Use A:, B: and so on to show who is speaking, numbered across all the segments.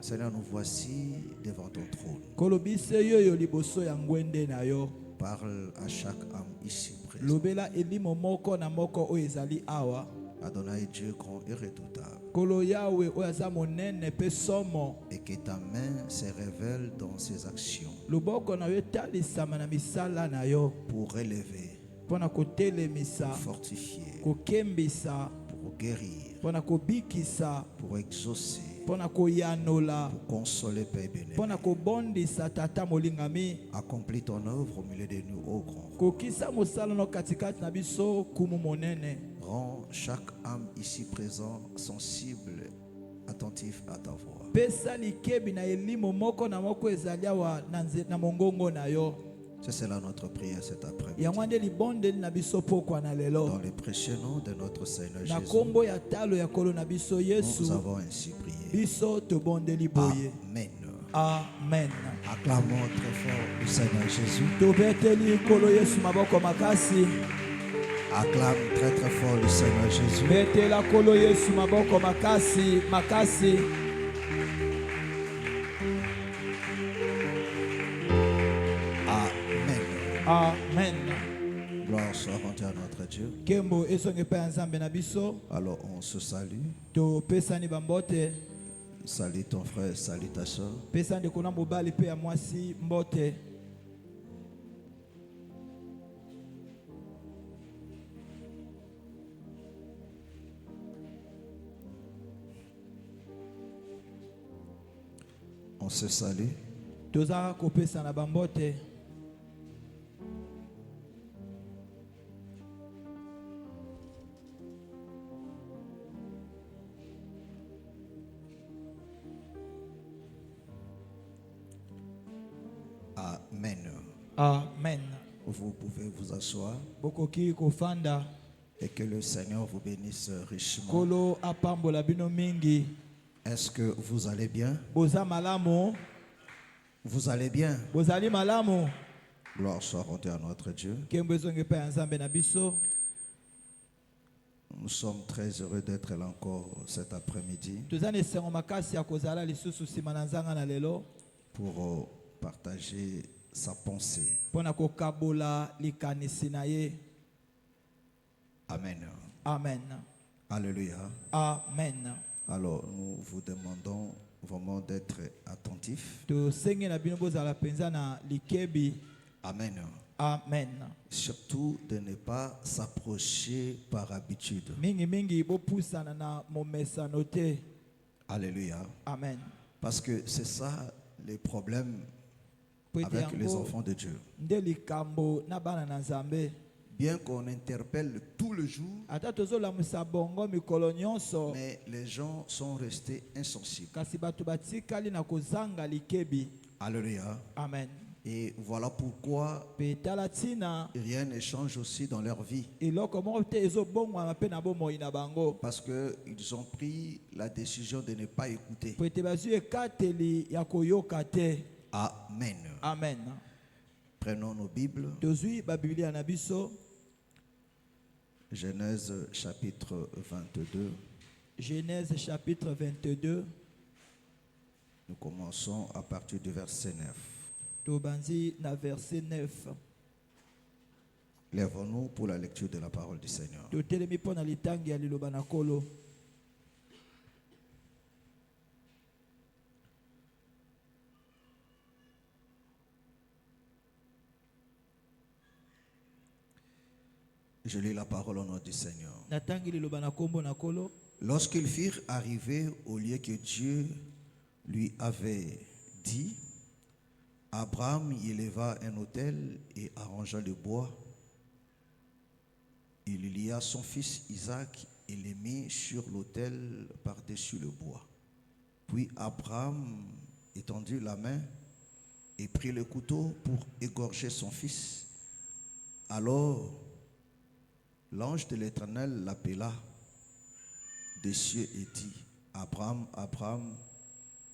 A: Seigneur, nous voici devant ton trône. Parle à chaque âme ici présente. Adonai, Dieu grand et redoutable. Et que ta main se révèle dans ses actions pour élever, pour fortifier, pour guérir, pour exaucer, pour consoler, Père béni. Accomplis ton œuvre au milieu de nous, ô grand. Rends chaque âme ici présent sensible, attentif à ta voix. C'est cela notre prière cet après-midi. Dans le précieux nom de notre Seigneur Jésus, nous avons ainsi prié. Amen.
B: Amen.
A: Acclamons très fort le Seigneur Jésus. Acclame très très fort le Seigneur Jésus.
B: Amen.
A: Gloire soit rendue à notre Dieu. Alors on se salue. Salue ton frère, salue ta soeur. On se salue. Amen.
B: Amen.
A: Vous pouvez vous asseoir et que le Seigneur vous bénisse richement. Est-ce que vous allez bien? Vous allez bien? Gloire soit rendue à notre Dieu. Nous sommes très heureux d'être là encore cet après-midi pour partager sa pensée. Amen.
B: Amen.
A: Alléluia.
B: Amen.
A: Alors, nous vous demandons vraiment d'être attentifs. Amen.
B: Amen.
A: Surtout de ne pas s'approcher par habitude. Alléluia.
B: Amen.
A: Parce que c'est ça les problèmes avec les enfants de Dieu. Bien qu'on interpelle tout le jour, mais les gens sont restés insensibles. Alléluia.
B: Amen.
A: Et voilà pourquoi rien ne change aussi dans leur vie. Parce qu'ils ont pris la décision de ne pas écouter. Amen.
B: Amen.
A: Prenons nos Bibles. Genèse chapitre 22.
B: Genèse chapitre 22.
A: Nous commençons à partir du verset 9.
B: Verset 9.
A: Lèvons-nous pour la lecture de la parole du Seigneur. Je lis la parole au nom du Seigneur. Lorsqu'ils firent arriver au lieu que Dieu lui avait dit, Abraham y éleva un autel et arrangea le bois. Il lia son fils Isaac et le mit sur l'autel par-dessus le bois. Puis Abraham étendit la main et prit le couteau pour égorger son fils. Alors l'ange de l'Éternel l'appela des cieux et dit, Abraham, Abraham,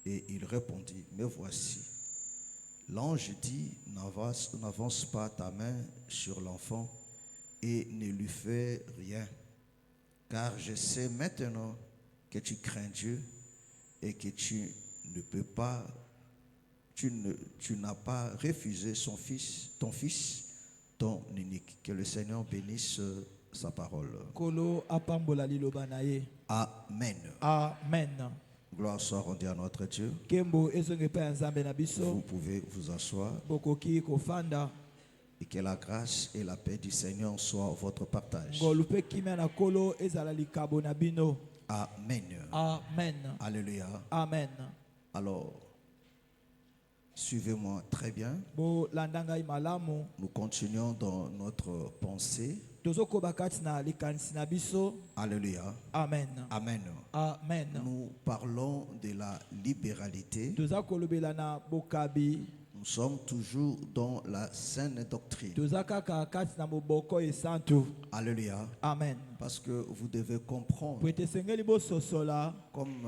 A: et il répondit, me voici. L'ange dit, n'avance pas ta main sur l'enfant et ne lui fais rien, Car je sais maintenant que tu crains Dieu et que tu ne peux pas, tu n'as pas refusé ton fils, ton unique. Que le Seigneur bénisse sa parole.
B: Kolo apambola liloba na ye.
A: Amen.
B: Amen.
A: Gloire soit rendue à notre Dieu.
B: Kembo ezonge pe nzambe na
A: Vous
B: biso.
A: pouvez vous asseoir
B: Bokoki kofanda.
A: et que la grâce et la paix du Seigneur soient votre partage.
B: Ngolu pe kimia na kolo ezala likabo na bino.
A: Amen.
B: Amen.
A: Alléluia.
B: Amen.
A: Alors, suivez-moi très bien.
B: Bo landanga imalamu.
A: Nous continuons dans notre pensée.
B: Tozoko bakati na likanisi na biso.
A: Alléluia.
B: Amen.
A: Amen.
B: Amen.
A: Nous parlons de la libéralité.
B: Tozako lobela na bokabi.
A: Nous sommes toujours dans la saine doctrine.
B: Tozaka kati na moboko esantu.
A: Alléluia.
B: Amen.
A: Parce que vous devez comprendre,
B: Pwete sengeli bo sosola.
A: comme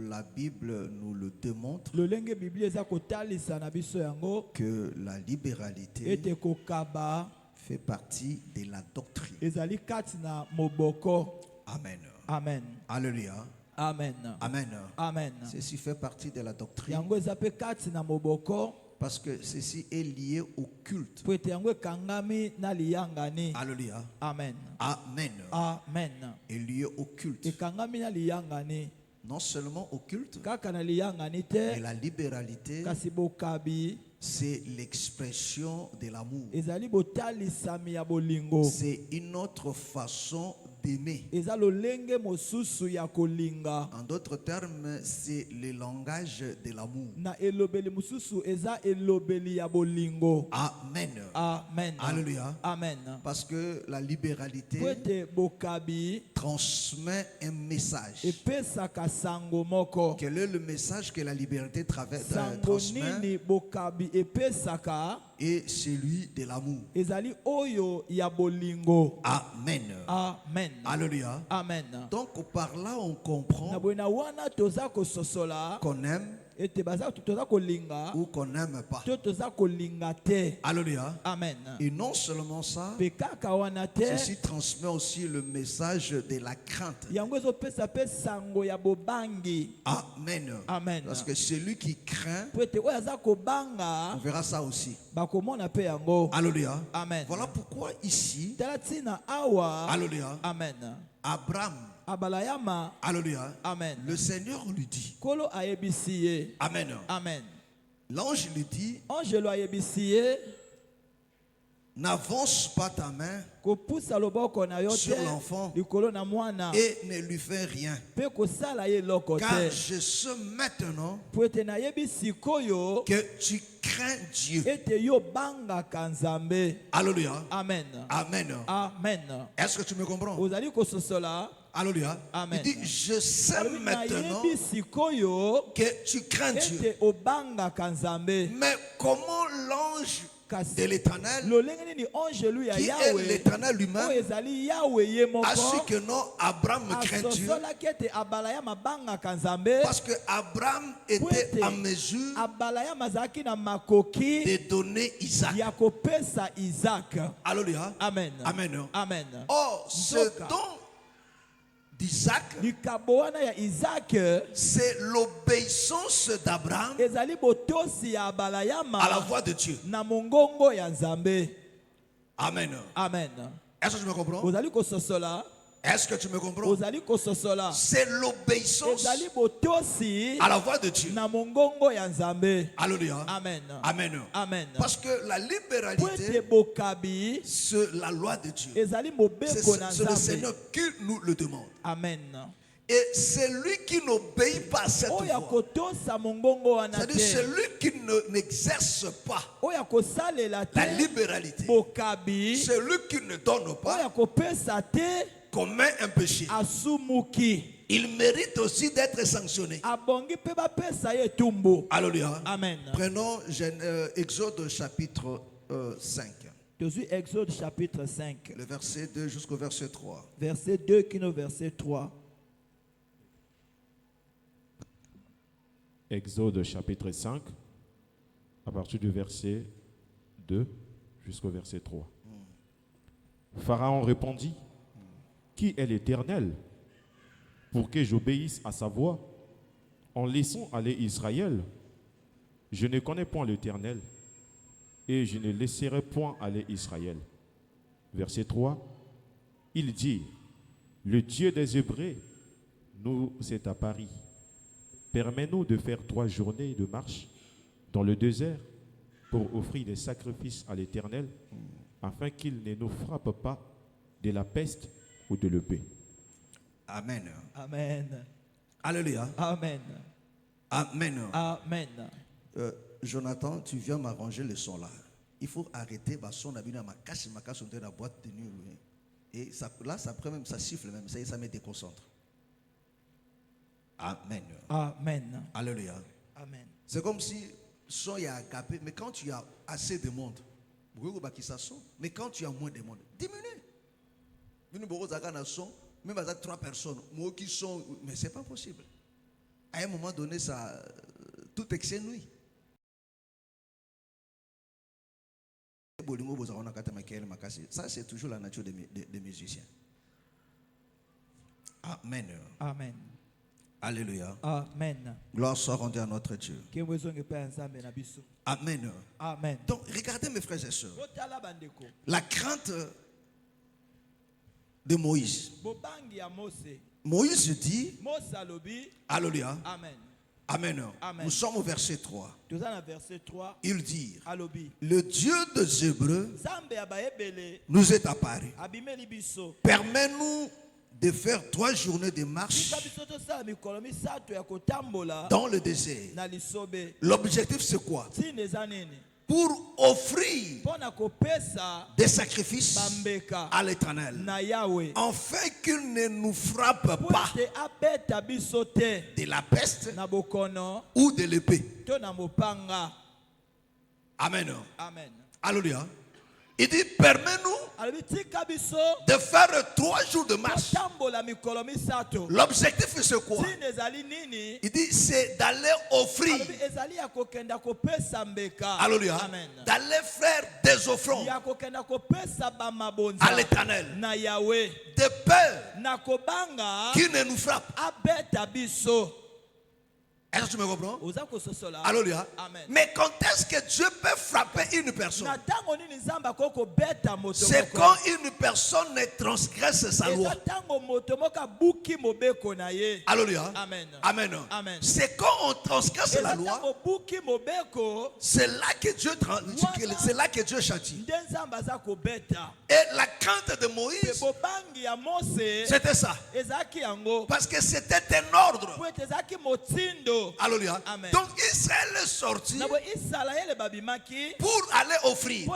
A: la Bible nous le démontre,
B: Lolenge biblia eza kotalisa na biso yango.
A: que la libéralité
B: Ete kokaba.
A: fait partie de la doctrine.
B: Ezali kati na moboko.
A: Amen.
B: Amen.
A: Alléluia.
B: Amen.
A: Amen.
B: Amen.
A: Ceci fait partie de la doctrine
B: Yango eza pe kati na moboko.
A: parce que ceci est lié au culte.
B: Pwete yango ekangami na liyangani.
A: Alléluia.
B: Amen.
A: Amen.
B: Amen.
A: Est lié au culte.
B: Ekangami na liyangani.
A: Non seulement au culte,
B: Kaka na liyangani
A: mais
B: te.
A: la libéralité,
B: Kasi bokabi.
A: c'est l'expression de l'amour.
B: Ezali botalisami ya bolingo.
A: C'est une autre façon d'aimer.
B: Eza lolenge mosusu ya kolinga.
A: En d'autres termes, c'est le langage de l'amour.
B: Na elobeli mosusu eza elobeli ya bolingo.
A: Amen.
B: Amen.
A: Alléluia.
B: Amen.
A: Parce que la libéralité
B: Pwete bokabi
A: transmet un message.
B: epesaka sango moko.
A: Quel est le message que la liberté
B: Sango
A: transmet?
B: nini bokabi epesaka.
A: Et celui de l'amour.
B: Ezali oyo ya bolingo.
A: Amen.
B: Amen.
A: Alléluia.
B: Amen.
A: Donc par là on
B: Na
A: comprend
B: bwena wana toza kososola.
A: qu'on aime
B: Ete baza toza kolinga.
A: ou qu'on n'aime pas.
B: To toza kolinga te.
A: Alléluia.
B: Amen.
A: Et non seulement ça,
B: Pe kaka wana te.
A: ceci transmet aussi le message de la crainte.
B: Yango ezopesa pe sango ya bobangi.
A: Amen.
B: Amen.
A: Parce que celui qui craint,
B: Po ete oyo aza kobanga.
A: on verra ça aussi.
B: Bakomona pe yango.
A: Alléluia.
B: Amen.
A: Voilà pourquoi ici,
B: Tala tina awa.
A: alléluia,
B: Amen.
A: Abraham,
B: Abalayama.
A: alléluia,
B: Amen.
A: le Seigneur lui dit,
B: Kolo ayebisi ye.
A: Amen.
B: Amen.
A: L'ange lui dit,
B: Angelo ayebisi ye.
A: n'avance pas ta main
B: Kopusa loboko na yo
A: sur
B: te.
A: l'enfant
B: Likolo na mwana.
A: et ne lui fais rien.
B: Pe kosala ye loko
A: Car
B: te.
A: je sais maintenant
B: Po ete nayebisi koyo.
A: que tu crains Dieu.
B: Ete yo bangaka Nzambe.
A: Alléluia.
B: Amen.
A: Amen.
B: Amen.
A: Est-ce que tu me comprends?
B: Ozali kososola.
A: Alléluia.
B: Amen.
A: Il dit, je sais maintenant
B: Nayebisi koyo.
A: que tu crains Dieu.
B: Ete obangaka Nzambe.
A: Mais comment l'ange de l'Éternel,
B: Lolenge nini angelu ya
A: qui est
B: Yahweh.
A: l'Éternel
B: Oyo
A: lui-même,
B: ezali Yahweh ye moko.
A: a su que non, Abraham craint Dieu?
B: Asosolaki ete Abalayama bangaka Nzambe.
A: Parce que Abraham était en mesure
B: Abalayama azalaki na makoki
A: de donner Isaac.
B: ya kopesa Isaac.
A: Alléluia.
B: Amen.
A: Amen.
B: Amen.
A: Or, ce
B: Nzoka.
A: don d'Isaac,
B: Likabo wana ya Isaac
A: c'est l'obéissance d'Abraham
B: ezali botosi ya Abalayama
A: à la voix de Dieu.
B: na mongongo ya Nzambe.
A: Amen.
B: Amen.
A: Est-ce que tu me comprends?
B: Ozali kososola.
A: Est-ce que tu me comprends?
B: Ozali kososola.
A: C'est l'obéissance
B: Ezali botosi
A: à la voix de Dieu.
B: na mongongo ya Nzambe.
A: Alléluia.
B: Amen.
A: Amen.
B: Amen.
A: Parce que la
B: Po
A: libéralité,
B: ete bokabi
A: c'est la loi de Dieu.
B: ezali mobeko na
A: C'est le
B: Nzambe.
A: Seigneur qui nous le demande.
B: Amen.
A: Et celui qui n'obéit pas à cette
B: Oya
A: voix,
B: kotosa mongongo wana
A: c'est-à-dire
B: te.
A: celui qui n'exerce pas
B: Oya kosalela
A: la
B: te.
A: libéralité,
B: Bokabi.
A: celui qui ne donne pas,
B: Oya kopesa te.
A: commet un péché.
B: Asumuki.
A: Il mérite aussi d'être sanctionné.
B: Abongi pe bapesa ye tumbu.
A: Alléluia.
B: Amen.
A: Prenons Exode chapitre 5,
B: Tozwi Exode chapitre 5.
A: le verset 2 jusqu'au verset 3.
B: Verset 2 kino verset 3.
C: Exode chapitre 5, à partir du verset 2 jusqu'au verset 3. Pharaon répondit, qui est l'Éternel pour que j'obéisse à sa voix, en laissant aller Israël. Je ne connais point l'Éternel, et je ne laisserai point aller Israël. Verset 3, il dit, le Dieu des Hébreux nous est apparu. Permets-nous de faire 3 journées de marche dans le désert pour offrir des sacrifices à l'Éternel, afin qu'il ne nous frappe pas de la peste ou de l'épée.
A: Amen.
B: Amen.
A: Alléluia.
B: Amen.
A: Amen.
B: Amen.
A: Jonathan, tu viens m'arranger le son là. Il faut arrêter ma son à ma casse de la boîte de nuit. Et ça, là, ça prend même, ça siffle même, ça me déconcentre. Amen.
B: Amen.
A: Alléluia.
B: Amen.
A: C'est comme si son y a agapé, mais quand tu as assez de monde, mais quand tu as moins de monde, diminue. Même à 3 personnes, moi qui sont, mais c'est pas possible. À un moment donné, ça, tout exénue. Ça, c'est toujours la nature des musiciens. Amen.
B: Amen.
A: Alléluia.
B: Amen.
A: Gloire soit rendue à notre Dieu. Amen.
B: Amen.
A: Donc, regardez mes frères et sœurs. La crainte de Moïse. Moïse dit, Alléluia.
B: Amen.
A: Amen.
B: Amen.
A: Nous sommes au verset 3.
B: Verset 3.
A: Il dit, le Dieu des Hébreux nous est apparu. Permets-nous de faire 3 journées de marche dans le désert. L'objectif c'est quoi? Pour offrir des sacrifices à l'Éternel, afin qu'il ne nous frappe pas de la peste ou de l'épée. Amen.
B: Amen.
A: Alléluia. Il dit, permets-nous de faire 3 jours de marche. L'objectif c'est quoi? Il dit, c'est d'aller offrir. Alléluia. D'aller faire des offrandes à l'Éternel. De peur qu'il ne nous frappe. Est-ce que tu me comprends? Alléluia. Mais quand est-ce que Dieu peut frapper une personne? C'est quand une personne ne transgresse sa loi. Alléluia.
B: Amen.
A: Amen.
B: Amen.
A: C'est quand on transgresse la loi, c'est là que Dieu châtie. Et la crainte de Moïse, c'était ça. Parce que c'était un ordre. Alléluia.
B: Amen.
A: Donc Israël est sorti pour aller offrir.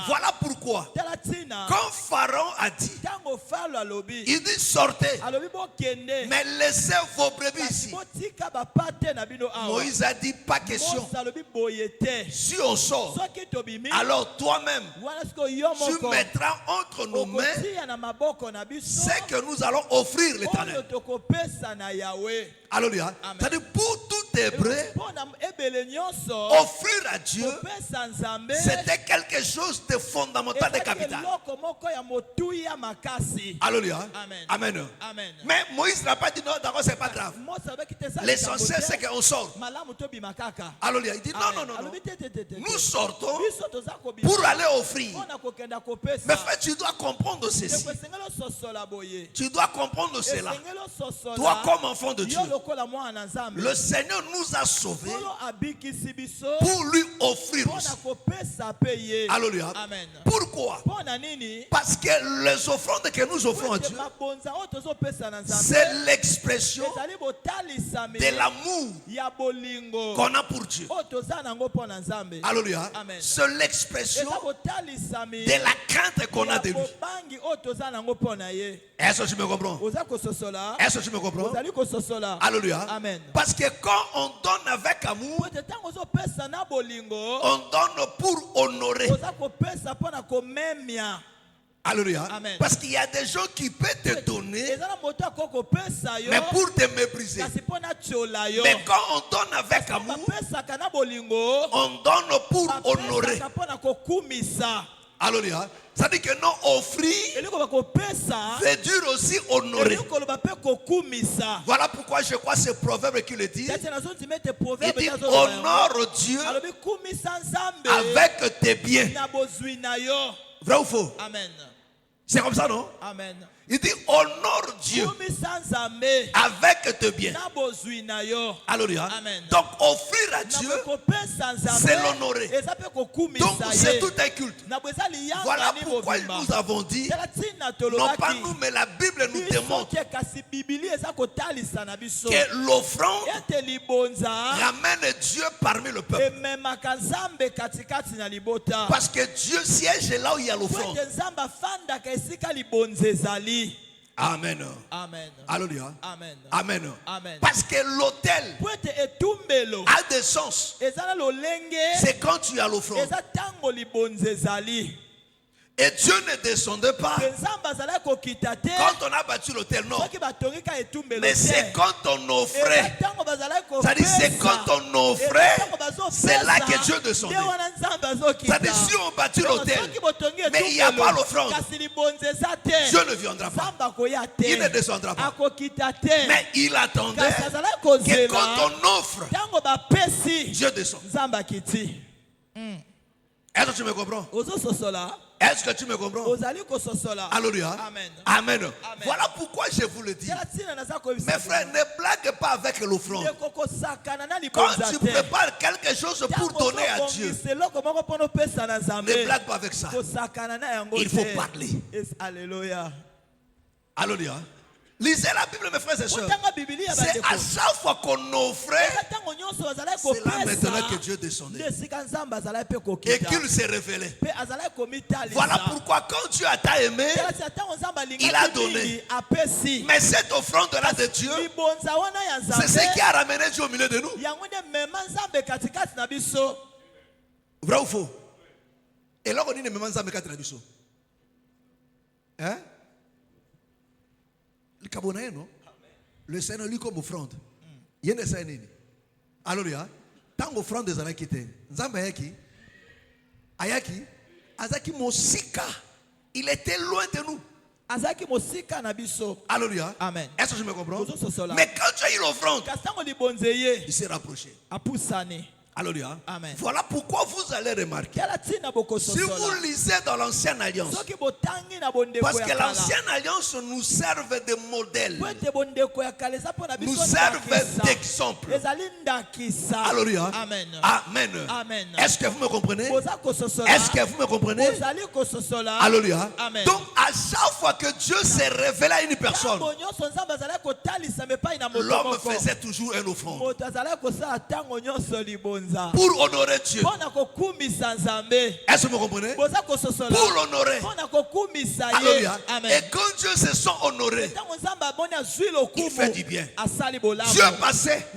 A: Voilà pourquoi quand Pharaon a dit, il dit sortez, mais laissez vos brebis ici. Moïse a dit pas question. Si on sort, alors toi-même tu mettras entre nos mains ce que nous allons offrir l'Éternel. Alléluia. C'est-à-dire pour tout Hébreu, offrir à Dieu, c'était quelque chose de fondamental, de capital. Alléluia.
B: Amen.
A: Amen. Mais Moïse n'a pas dit non, d'accord, c'est pas grave. L'essentiel, c'est qu'on sort. Alléluia. Il dit non, non, non, non. Nous sortons pour aller offrir. Mais frère, tu dois comprendre ceci. Tu dois comprendre cela. Toi, comme enfant de Dieu, le Seigneur nous a sauvés pour lui offrir aussi. Alléluia.
B: Amen.
A: Pourquoi? Parce que les offrandes que nous offrons à Dieu, c'est l'expression de l'amour qu'on a pour Dieu. Alléluia. C'est l'expression de la crainte qu'on a de lui. Est-ce que tu me comprends? Est-ce que tu me comprends? Alléluia.
B: Amen.
A: Parce que quand on donne avec amour, on donne pour honorer. Alléluia.
B: Amen.
A: Parce qu'il y a des gens qui peuvent te donner, mais pour te mépriser. Mais quand on donne avec amour, on donne pour honorer. Alléluia. Ça dit que non, offrir veut dire aussi honorer. Voilà pourquoi je crois que c'est Proverbe qui le dit. Il dit honore Dieu avec tes biens. Vrai ou faux?
B: Amen.
A: C'est comme ça, non?
B: Amen.
A: Il dit honore Dieu avec tes biens. Alléluia. Donc offrir à Dieu, c'est l'honorer. Donc c'est tout un culte. Voilà pourquoi nous avons dit, non pas nous, mais la Bible nous démontre que l'offrande ramène Dieu parmi le peuple. Parce que Dieu siège là où il y a l'offrande. Amen.
B: Amen.
A: Alléluia.
B: Amen.
A: Amen.
B: Amen.
A: Parce que l'autel a des sens. C'est quand tu as l'offrande. Et Dieu ne descendait pas quand on a battu l'autel, non. Mais c'est quand on offrait. C'est-à-dire c'est quand on offrait, c'est là que Dieu descendait. C'est-à-dire si on battit l'autel, mais il n'y a pas l'offrande, Dieu ne viendra pas. Il ne descendra pas. Mais il attendait que quand on offre, Dieu descend. Est-ce que tu me comprends? Est-ce que tu me comprends? Alléluia.
B: Amen.
A: Amen.
B: Amen.
A: Voilà pourquoi je vous le dis. Mes frères, ne blague pas avec l'offrande. Quand tu prépares quelque chose pour donner à Dieu, ne blague pas avec ça. Il faut parler.
B: Alléluia.
A: Alléluia. Lisez la Bible, mes frères et sœurs. C'est à chaque fois qu'on offrait, c'est là maintenant que Dieu descendait et qu'il s'est révélé. Voilà pourquoi quand Dieu t'a aimé, il a donné. Mais cette offrande-là de Dieu, c'est ce qui a ramené Dieu au milieu de nous. Vrai ou faux? Et là on dit hein? Le Cabonaïen, non? Le Seigneur lui comme offrande. Il y a des Seigneurs. Alléluia. Tant offrande des années qui étaient. Zambayaki. Ayaki. Azaki Mosika. Il était loin de nous.
B: Azaki Mosika Nabiso.
A: Alléluia.
B: Amen.
A: Est-ce que je me comprends? Mais quand tu as eu l'offrande, il s'est rapproché. Alléluia.
B: Amen.
A: Voilà pourquoi vous allez remarquer. Si vous lisez dans l'ancienne alliance, parce que l'ancienne alliance nous serve de modèle, nous serve d'exemple. Alléluia.
B: Amen.
A: Amen.
B: Amen.
A: Est-ce que vous me comprenez? Est-ce que vous me comprenez? Alléluia.
B: Amen.
A: Donc à chaque fois que Dieu s'est révélé à une personne, l'homme faisait toujours une offrande pour honorer Dieu. Est-ce que vous me comprenez? Pour l'honorer. Alléluia. Et quand Dieu se sent honoré, il fait du bien. Dieu passait.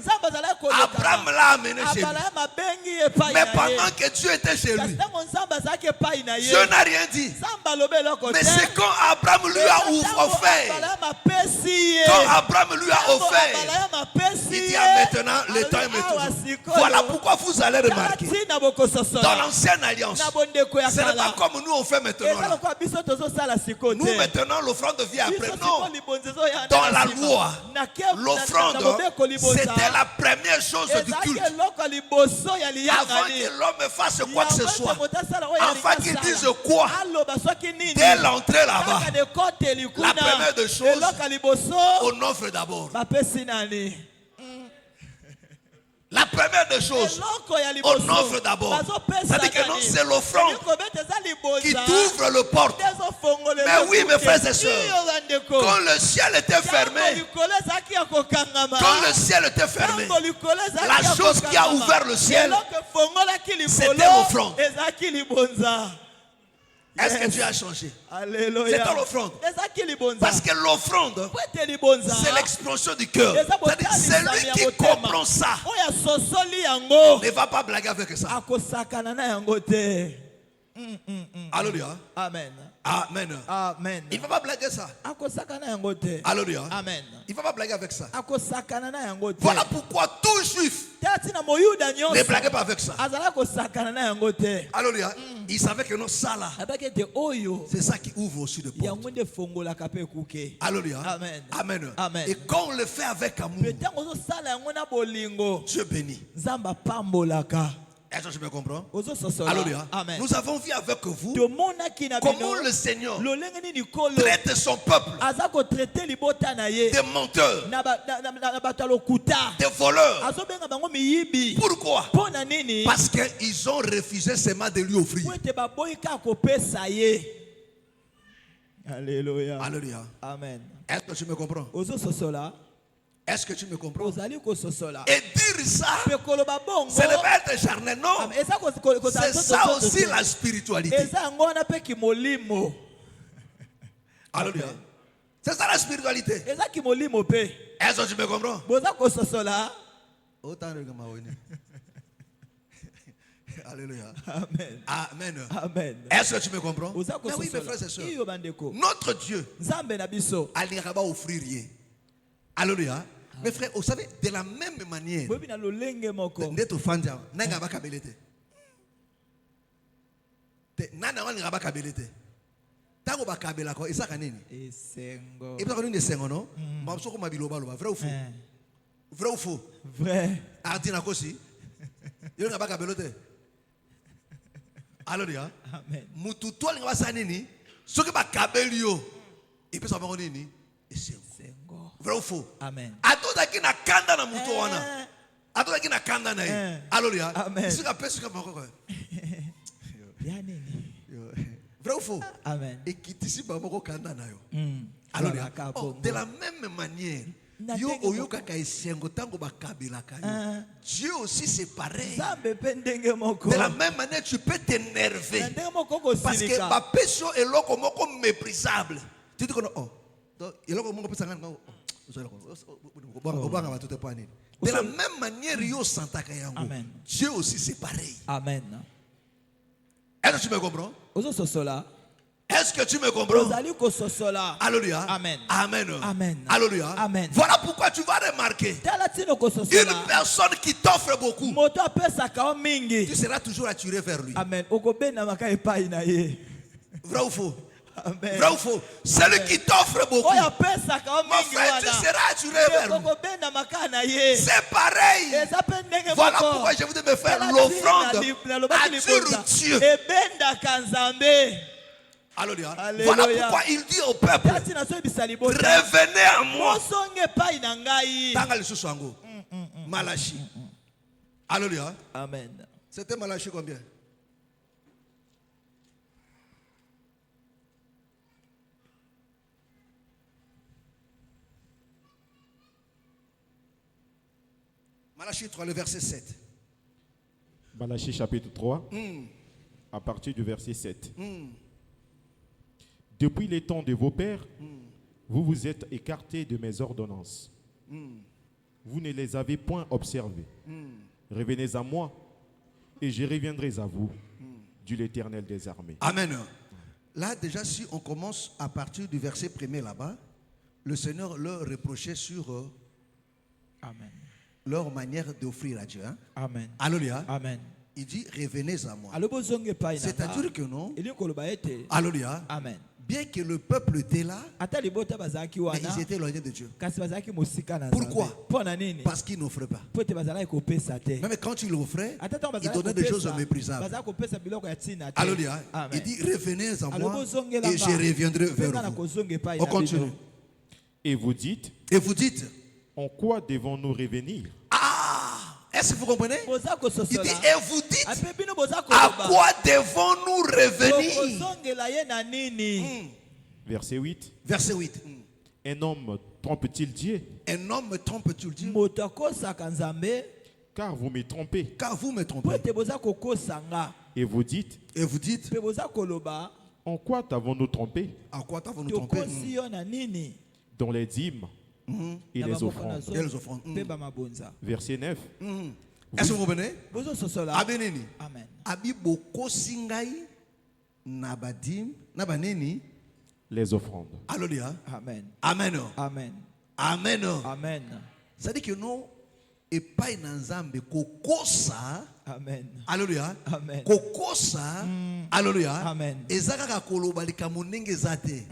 A: Abraham l'a amené chez lui. Mais pendant que Dieu était chez lui, Dieu n'a rien dit. Mais c'est quand Abraham lui a offert. Quand Abraham lui a offert, il dit maintenant, le temps est maintenant. Voilà pourquoi vous allez remarquer. Dans l'ancienne alliance, ce n'est pas comme nous on fait maintenant. Là. Nous maintenant l'offrande vient après. Non. Dans la loi, l'offrande, c'était la première chose du culte. Avant que l'homme fasse quoi que ce soit, afin qu'il dise quoi, dès l'entrée là-bas, la première des choses, on offre d'abord. La première des choses, on offre d'abord. C'est-à-dire que non, c'est l'offrande qui t'ouvre le porte. Mais oui, mes frères et sœurs, quand le ciel était fermé, la chose qui a ouvert le ciel, c'était l'offrande. Est-ce que Dieu a changé? C'est dans l'offrande. Parce que l'offrande, c'est l'expression du cœur. C'est-à-dire celui qui comprend ça ne va pas blaguer avec ça. Alléluia.
B: Amen.
A: Amen.
B: Amen.
A: Il ne va pas blaguer ça. Alléluia.
B: Amen.
A: Il ne va pas blaguer avec ça. Voilà pourquoi tout juif ne blague pas avec ça. Alléluia. Il savait que non, ça là,
B: abaki ete oyo
A: c'est ça qui ouvre aussi de portes.
B: yango nde fongolaka mpe ekuke.
A: Alléluia.
B: Amen.
A: Amen.
B: Amen.
A: Et quand on le fait avec amour,
B: mpe ntango ozosala yango na bolingo
A: Dieu bénit.
B: nzambe apambolaka.
A: Est-ce que je me comprends?
B: Ozososola.
A: Alléluia.
B: Amen.
A: Nous avons vu avec vous
B: tomonaki na
A: comment
B: bino
A: le Seigneur
B: lolenge nini kolo
A: traite son peuple
B: aza kotraite libota na ye
A: des menteurs,
B: na bato ya lokuta
A: des voleurs.
B: azobenga bango miyibi.
A: Pourquoi?
B: mpo na nini?
A: Parce qu'ils ont refusé seulement de lui offrir.
B: po ete baboyi kaka kopesa ye. Alléluia.
A: Alléluia.
B: Amen.
A: Est-ce que tu me comprends?
B: ozososola.
A: Est-ce que tu me comprends?
B: ozali kososola.
A: Et dire ça,
B: mpe koloba bongo
A: ce n'est pas être charnel, non.
B: Amen. Eza
A: C'est ça aussi la spiritualité.
B: eza yango wana mpe kimolimo.
A: Alléluia. C'est ça la spiritualité.
B: eza kimolimo mpe.
A: Est-ce que tu me comprends?
B: boza kososola.
A: Autant de Gamaouine. Alléluia.
B: Amen.
A: Amen.
B: Amen.
A: Est-ce que tu me comprends?
B: oza
A: Mais oui, mes
B: kososola.
A: frères et sœurs.
B: iyo bandeko.
A: Notre Dieu,
B: nzambe na biso.
A: il n'ira pas offrir rien. Alléluia. Mes frères, vous savez, de la même manière,
B: boyebi na lolenge moko.
A: ndeto fanja, nanga ba kabelete. Te nana wani ngaba kabelete. Tango ba kabela ko isaka nini?
B: esengo.
A: Et puis on est sengo non? Ma soko mabiloba loba, vrai ou faux? Vrai ou faux?
B: vrai.
A: Ardina kosi. Yo ngaba kabelote. Alléluia.
B: Amen.
A: Mutu toli ngaba sa nini? Soki ba kabelio. Et puis ça va nini? Esengo.
B: Sengo.
A: Vrai ou faux?
B: Amen.
A: Atoza ki na kanda na mutu wana. Atoza ki na kanda na ye. Alléluia.
B: Amen.
A: Suka pesa suka mako.
B: ya nini?
A: Vrai ou faux?
B: Amen.
A: Et qui tisi ba moko kanda na yo.
B: Alléluia.
A: Oh, de la même manière, yo oyoka ka esengo tango ba kabela ka yo. Dieu aussi c'est pareil.
B: nzambe mpe ndenge moko.
A: De la même manière, tu peux t'énerver.
B: na ndenge moko
A: Parce que
B: kosilika.
A: ba peso eloko moko méprisable. Tu dis que oh, donc eloko moko pesa ngana oh. De la même manière, yo santaka yango.
B: Amen.
A: Dieu aussi c'est pareil.
B: Amen.
A: Est-ce que tu me comprends?
B: ozososola.
A: Est-ce que tu me comprends?
B: ozali kososola.
A: Alléluia.
B: Amen.
A: Amen.
B: Amen.
A: Alléluia.
B: Amen.
A: Voilà pourquoi tu vas remarquer
B: tala tino
A: une
B: kososola.
A: personne qui t'offre beaucoup,
B: moto apesaka o mingi.
A: tu seras toujours attiré vers lui.
B: Amen. okobendamaka epai na ye.
A: Vrai ou faux?
B: Amen.
A: Vrai ou faux? Celui qui t'offre beaucoup,
B: oyo apesaka o
A: mon
B: mingi
A: frère, tu
B: wana.
A: seras attiré vers lui.
B: okobendamaka na ye.
A: C'est pareil.
B: eza mpe ndenge
A: Voilà
B: moko.
A: pourquoi je vous dis me faire
B: Tala
A: l'offrande
B: tina lobaki
A: attire
B: libonza.
A: Dieu.
B: ebendaka nzambe.
A: Alléluia.
B: Alléluia.
A: Voilà pourquoi il dit au peuple,
B: tati naso ebisa libota.
A: revenez à moi.
B: mosonge epai na ngai.
A: Tanga lisusu yango. Malachi. Alléluia.
B: Amen.
A: C'était Malachi combien? Malachi 3, le verset 7.
C: Malachie chapitre 3, à partir du verset 7. Depuis les temps de vos pères, vous vous êtes écartés de mes ordonnances. Vous ne les avez point observées. Revenez à moi et je reviendrai à vous, dit l'Éternel des armées.
A: Amen. Là, déjà, si on commence à partir du verset 1er là-bas, le Seigneur leur reprochait sur
B: Amen.
A: leur manière d'offrir à Dieu. Hein?
B: Amen.
A: Alléluia.
B: Amen.
A: Il dit, revenez à moi.
B: alobo zonge epai na
A: C'est-à-dire que non.
B: elingi koloba ete.
A: Alléluia.
B: Amen.
A: Bien que le peuple était là,
B: ata libota bazalaki
A: mais
B: wana.
A: ils étaient éloignés de Dieu.
B: kasi bazalaki mosika na
A: Pourquoi?
B: Nzambe. mpo na nini?
A: Parce qu'ils n'offraient pas.
B: po ete bazalaki kopesa te.
A: Même quand il offrait,
B: ata ntango
A: il
B: bazalaki
A: donnait des choses
B: kopesa,
A: méprisables.
B: bazalaki kopesa biloko ya ntina te.
A: Alléluia.
B: Amen.
A: Il dit, revenez à moi
B: alobo zongela
A: et je reviendrai vers
B: na
A: vous.
B: kozonga epai
A: On
B: na
A: continue.
B: bino.
C: Et vous dites,
A: Et vous dites,
C: en quoi devons-nous revenir?
A: est-ce que vous comprenez?
B: boza
A: Il
B: kososola.
A: dit, et vous dites,
B: ape bino boza
A: à
B: koloba.
A: quoi devons-nous revenir?
B: kozongela ye na nini?
C: Verset 8.
A: Verset 8.
C: Un homme trompe-t-il Dieu?
A: Un homme me trompe-tu le Dieu?
B: moto akosaka nzambe
C: Car vous me trompez.
A: Car vous me
B: po
A: trompez.
B: ete boza kokosanga.
C: Et vous dites,
A: Et vous dites,
B: mpe boza koloba
C: en quoi t'avons-nous trompé?
A: à quoi t'avons-nous trompé?
B: tokosi yo na nini?
C: Dans les dîmes et
B: Na
C: les
B: bamoko
C: offrandes.
B: na zo-
A: Et les offrandes.
B: mpe bamabonza.
C: Verset 9.
A: Est-ce que vous comprenez?
B: bozososola.
A: Abeneni.
B: Amen.
A: Abi boko singai nabadim nabaneni.
C: Les offrandes.
A: Alléluia.
B: Amen.
A: Amen.
B: Amen.
A: Amen.
B: Amen.
A: Ça dit que nous, epai na nzambe kokosa.
B: Amen.
A: Alléluia.
B: Amen.
A: Kokosa. Alléluia.
B: Amen.
A: Ezaka ka koloba likambo ndenge ezate.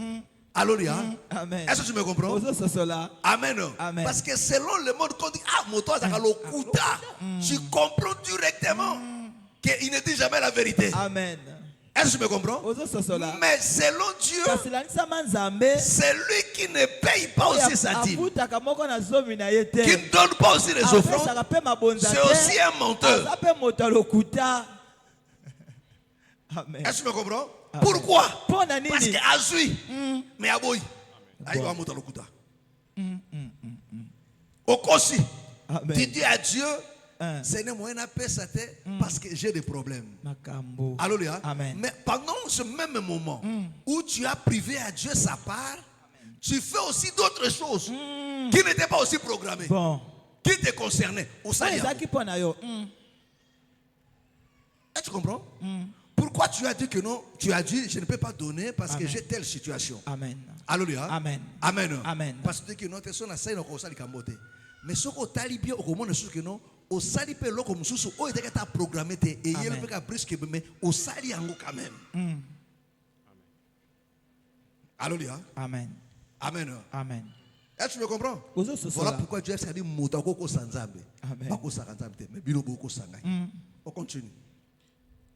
A: Alléluia.
B: Amen.
A: Est-ce que tu me comprends?
B: Ozo sosola.
A: Amen.
B: Amen.
A: Parce que selon le monde qu'on dit, ah, moto azaka lokuta, tu comprends directement qu'il ne dit jamais la vérité.
B: Amen.
A: Est-ce que tu me comprends?
B: Ozo sosola.
A: Mais selon Dieu,
B: Kasilanisa manzambe.
A: c'est lui qui ne paye pas aussi sa dîme,
B: Afutaka moko na zomi na yete.
A: qui ne donne pas aussi les offrandes.
B: Apesaka pe mabonza
A: C'est
B: te.
A: aussi un menteur.
B: Aza pe moto lokuta. Amen.
A: Est-ce que tu me comprends?
B: Amen.
A: Pourquoi?
B: Pona nini?
A: Parce que Azui, mais Aboy, Aïwa moto lokuta. Okosi,
B: Amen.
A: tu dis à Dieu, Seigneur, moi, parce que j'ai des problèmes.
B: Makambo.
A: Alléluia.
B: Amen.
A: Mais pendant ce même moment où tu as privé à Dieu sa part, tu fais aussi d'autres choses qui n'étaient pas aussi programmées,
B: Bon.
A: qui te concernaient. Au Sahel.
B: Ezaki pona yo.
A: Tu comprends? Pourquoi tu as dit que non? Tu as dit, je ne peux pas donner parce que j'ai telle situation.
B: Amen.
A: Alléluia.
B: Amen.
A: Amen.
B: Amen.
A: Parce que non, tu es sur mais ce que tu as bien au moment que non, au sali pe loko mususu o était que programmé et il peut pas brusque mais au sali ango quand même. Alléluia.
B: Amen.
A: Amen.
B: Amen.
A: Est-ce que tu me comprends? Voilà pourquoi Dieu a dit mutako sanzambe.
B: Amen.
A: Bako sanzambe mais bilobo ko sangai. On continue.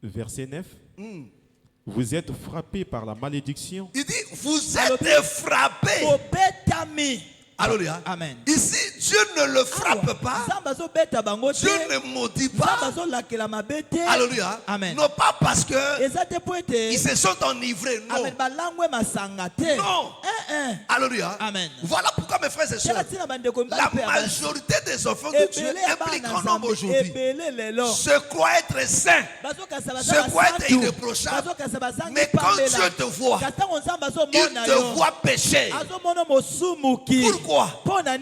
C: Verset 9. Vous êtes frappés par la malédiction.
A: Il dit vous êtes frappés.
B: Obetami.
A: Alléluia.
B: Amen.
A: Ici, Dieu ne le frappe pas. Dieu ne maudit pas. Alléluia.
B: Amen.
A: Non pas parce que ils se sont enivrés. Non. Non. Alléluia.
B: Amen.
A: Voilà pourquoi mes frères et sœurs, la majorité des enfants de Dieu impliquent un homme aujourd'hui. Se croit être saint. Se croit être irréprochable. Mais quand Dieu te voit, il te voit pécher. Pourquoi?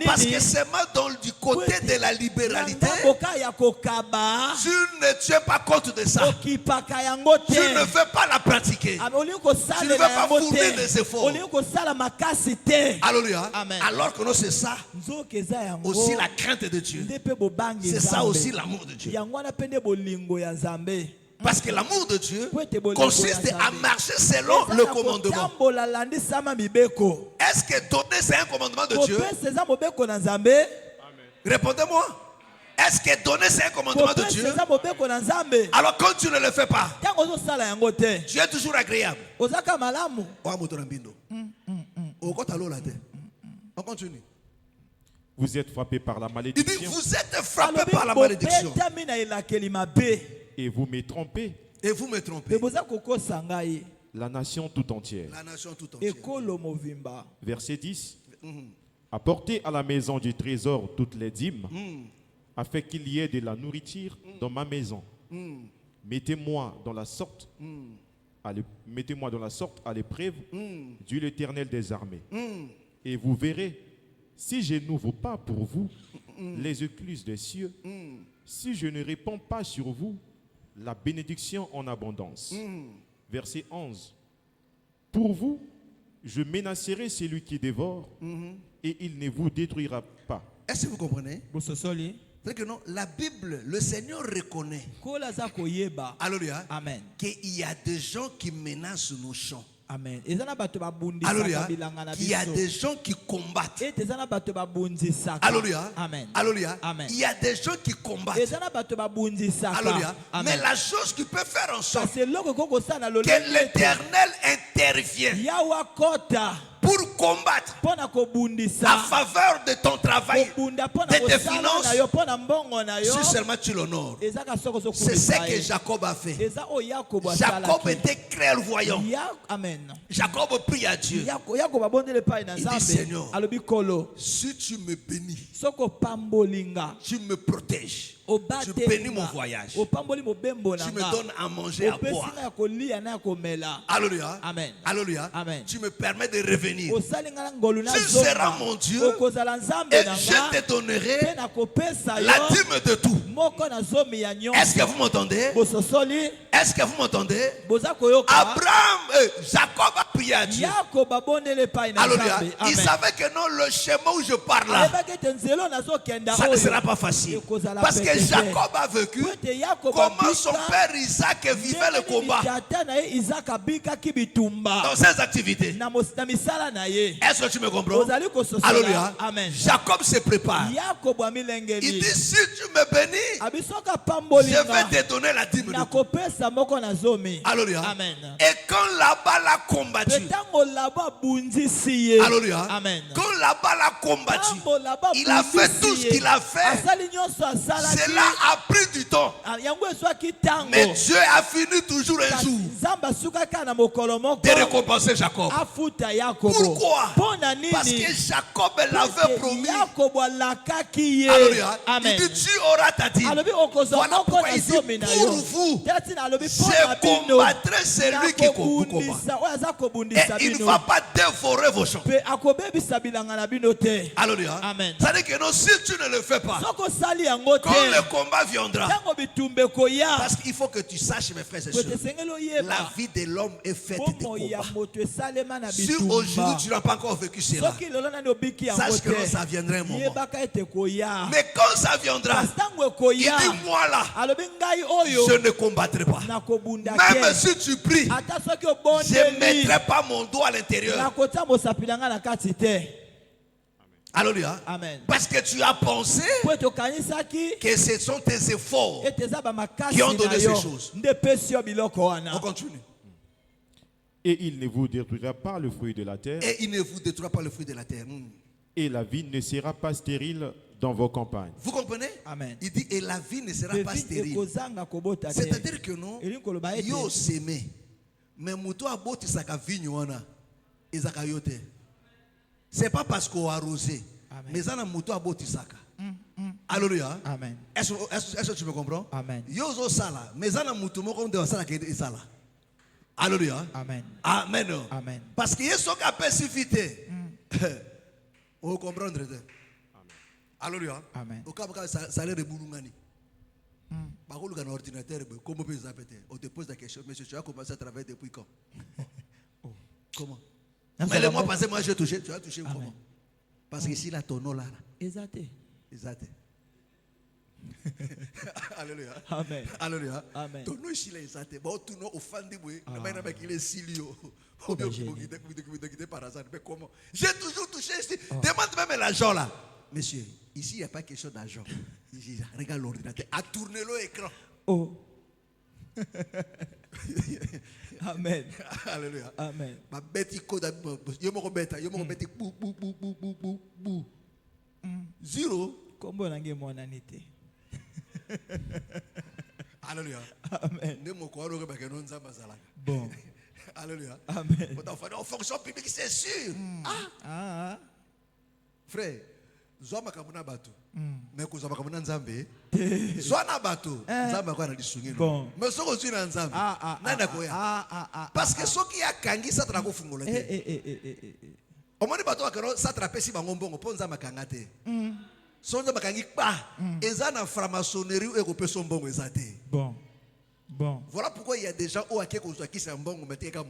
A: Parce que c'est mal dans du côté de la libéralité. Tu ne tiens pas compte de ça. Tu ne veux pas la pratiquer. Tu ne veux pas fournir des efforts. Alléluia. Alors que non, c'est ça aussi la crainte de Dieu. C'est ça aussi l'amour de Dieu. Parce que l'amour de Dieu consiste à marcher selon le commandement. Est-ce que donner c'est un commandement de Dieu? Répondez-moi. Est-ce que donner c'est un commandement de Dieu? Alors quand tu ne le fais pas, tu es toujours agréable. On continue.
C: Vous êtes frappés par la
A: Il
C: malédiction.
A: dit vous êtes frappés par la malédiction.
C: Et vous me trompez.
A: Et vous me trompez.
C: La nation tout entière.
A: La nation tout entière.
C: Verset 10. Apportez à la maison du trésor toutes les dîmes, afin qu'il y ait de la nourriture dans ma maison. Mettez-moi dans la sorte à l'épreuve, dit l'Éternel des armées. Et vous verrez, si je n'ouvre pas pour vous les écluses des cieux, si je ne répands pas sur vous la bénédiction en abondance. Verset 11. Pour vous, je menacerai celui qui dévore, et il ne vous détruira pas.
A: Est-ce que vous comprenez? C'est que non, la Bible, le Seigneur reconnaît. Alléluia.
B: Amen.
A: Qu'il y a des gens qui menacent nos champs.
B: Amen.
A: Alléluia. Il y a des gens qui combattent. Alléluia.
B: Amen.
A: Alléluia.
B: Amen.
A: Il y a des gens qui combattent. Alléluia. Mais la chose qui peut faire en sorte que l'Éternel intervienne pour combattre à faveur de ton travail, de tes finances, si seulement tu l'honores. C'est ce que Jacob a fait. Jacob était clairvoyant. Jacob prie à Dieu. Il dit Seigneur, si tu me bénis, tu me protèges, tu bénis mon voyage, tu me donnes à manger, à boire. Alléluia.
B: Amen.
A: Alléluia.
B: Amen.
A: Tu me permets de revenir. Tu seras mon Dieu et je te donnerai
B: mpe nakopesa
A: la
B: yo
A: dîme de tout.
B: moko na zomi ya
A: Est-ce que
B: nyonso.
A: vous m'entendez?
B: Bososoli
A: Est-ce que vous m'entendez?
B: boza koyoka.
A: Abraham, Jacob a prié à Dieu.
B: Yakobo abondeli epai na
A: Alléluia.
B: Nzambe.
A: Il
B: Amen.
A: savait que non, le chemin où je pars là,
B: Ayebaki ete nzela nazokenda
A: ça ne
B: oyo
A: sera pas facile.
B: ekozala
A: Parce que
B: pete te.
A: Jacob a vécu
B: Po ete Yakobo
A: comment son
B: abika
A: père Isaac vivait le
B: ndenge
A: combat
B: nini tata na ye Isaka abikaki bitumba
A: dans ses activités.
B: na misala na ye.
A: Est-ce que tu me comprends?
B: Ozali kososola.
A: Alléluia.
B: Amen.
A: Jacob se prépare.
B: Yakobo
A: Il
B: amilengeli.
A: dit, si tu me bénis,
B: Abisoka
A: je
B: pambolinga.
A: vais te donner la dîme de tout.
B: Nakopesa moko na zomi.
A: Alléluia.
B: Amen.
A: Et quand Laban l'a combattu,
B: Petango laba bundisi ye.
A: Alléluia.
B: Amen.
A: Quand Laban l'a combattu,
B: Tango laba
A: il a fait
B: bundisi
A: tout ce
B: ye.
A: qu'il a fait.
B: Asali nyonso asalaki.
A: Cela a pris du temps.
B: Yango eswaki tango.
A: Mais Dieu a fini toujours un
B: Kasi
A: jour
B: Nzambe asukaka na mokolo moko.
A: de récompenser Jacob.
B: Afuta Yakobo.
A: Pourquoi?
B: Pona nini?
A: Parce que Jacob l'avait promis.
B: Yakobo alakaki ye.
A: Alléluia.
B: Amen.
A: Il dit, tu auras ta dîme.
B: Alobi okozwa
A: Voilà
B: moko
A: pourquoi
B: na
A: il dit,
B: zomi na
A: pour
B: yo.
A: vous,
B: Tati na alobi
A: je
B: pona bino.
A: combattrai celui qui vous combat.
B: Oyo aza
A: Et
B: kobundisa
A: il ne
B: bino.
A: va pas dévorer vos champs.
B: Pe akobebisa bilanga na bino te.
A: Alléluia.
B: Amen.
A: Ça dit que non, si tu ne le fais pas,
B: Soko osali yango
A: quand
B: te.
A: le combat viendra,
B: Tango bitumba koya.
A: parce qu'il faut que tu saches, mes frères et
B: Po
A: sœurs,
B: tesengeli
A: la
B: oyeba.
A: vie de l'homme est faite de
B: Bomo ya
A: combats.
B: moto esalema na
A: Si
B: bitumba.
A: aujourd'hui tu n'as pas encore vécu cela,
B: Soki lelo nani obiki yango
A: sache que non,
B: te.
A: ça viendra un moment.
B: Yebaka ete koya.
A: Mais quand ça viendra,
B: Kasi tango
A: il
B: ekoya.
A: dit, moi là,
B: Alobi ngai oyo.
A: je ne combattrai pas.
B: Nakobunda
A: Même
B: te.
A: si tu pries,
B: Ata soki
A: je ne
B: obondeli.
A: mettrai pas mon doigt à l'intérieur.
B: Nakota mosapilanga na kati te.
A: Alléluia.
B: Amen.
A: Parce que tu as pensé
B: Po ete okanisaki
A: que ce sont tes efforts.
B: ete eza bamakasi
A: Qui ont
B: na
A: donné
B: yo
A: ces choses.
B: nde epesi yo biloko
A: On
B: wana.
A: continue.
C: Et il ne vous détruira pas le fruit de la terre,
A: Et il ne vous détruira pas le fruit de la terre.
C: et la vie ne sera pas stérile dans vos campagnes.
A: Vous comprenez?
B: Amen.
A: Il dit, et la vie ne sera pas
B: Devi
A: stérile.
B: ekozanga kobota te.
A: C'est-à-dire que non,
B: Elingi koloba ete
A: yo semé. Mais muto abotisaka vigne wana, ezaka yo te. C'est pas parce qu'on a arrosé.
B: Amen.
A: Mais ça na muto abotisaka. Alléluia.
B: Amen.
A: Est-ce que tu me comprends?
B: Amen.
A: Yo zo sala, mais ça na muto moko nde wasala ke sala. Alléluia.
B: Amen.
A: Amen.
B: Amen.
A: Parce que yeso ka spécificité. On comprendre. Alléluia.
B: Amen.
A: Au cas où ça l'air de boulungani. Par contre, un ordinateur, comment peut ça péter? On te pose la question, monsieur, tu as commencé à travailler depuis quand? Comment? Mais le mois passé, moi j'ai touché, tu as touché comment? Parce que si la tonneau là,
B: Ezate.
A: exact. Alléluia.
B: Amen.
A: Alléluia.
B: Amen.
A: Tonneau ici là, exact. Bon, tout nous offendé, oui. Mais il est silio. Par hasard, mais comment? J'ai toujours touché ici. Demande même l'argent là. Monsieur, ici il n'y a pas question d'argent. Regarde l'ordinateur. A tourné l'écran.
B: Oh. Amen.
A: Alléluia.
B: Amen.
A: Ma bête, il code. Yo me rebête. Yo me rebête. Bou, bou, bou, bou, bou, bou, bou. Zéro.
B: Kombo nange monani te.
A: Alléluia.
B: Amen.
A: Ne mo ko ro ke ba ke non nzamba zala.
B: Bon.
A: Alléluia.
B: Amen.
A: En fonction publique, c'est sûr.
B: Ah.
A: Frère, zoma kamuna batu. Mais ko zoma kamuna nzambe. Zona batu. Nzambe ko na lisungino.
B: Bon.
A: Mais soko tu na nzambe. Nanda ko ya. Parce que soki ya kangi sa tra ko fungola te. Omoni batu akero sa tra pesi bango mbongo po nzambe kanga te. Sonza makangi pa. Eza na franc-maçonnerie e ko peso mbongo ezate.
B: Bon.
A: Voilà pourquoi il y a des gens qui sont bons, mais qui sont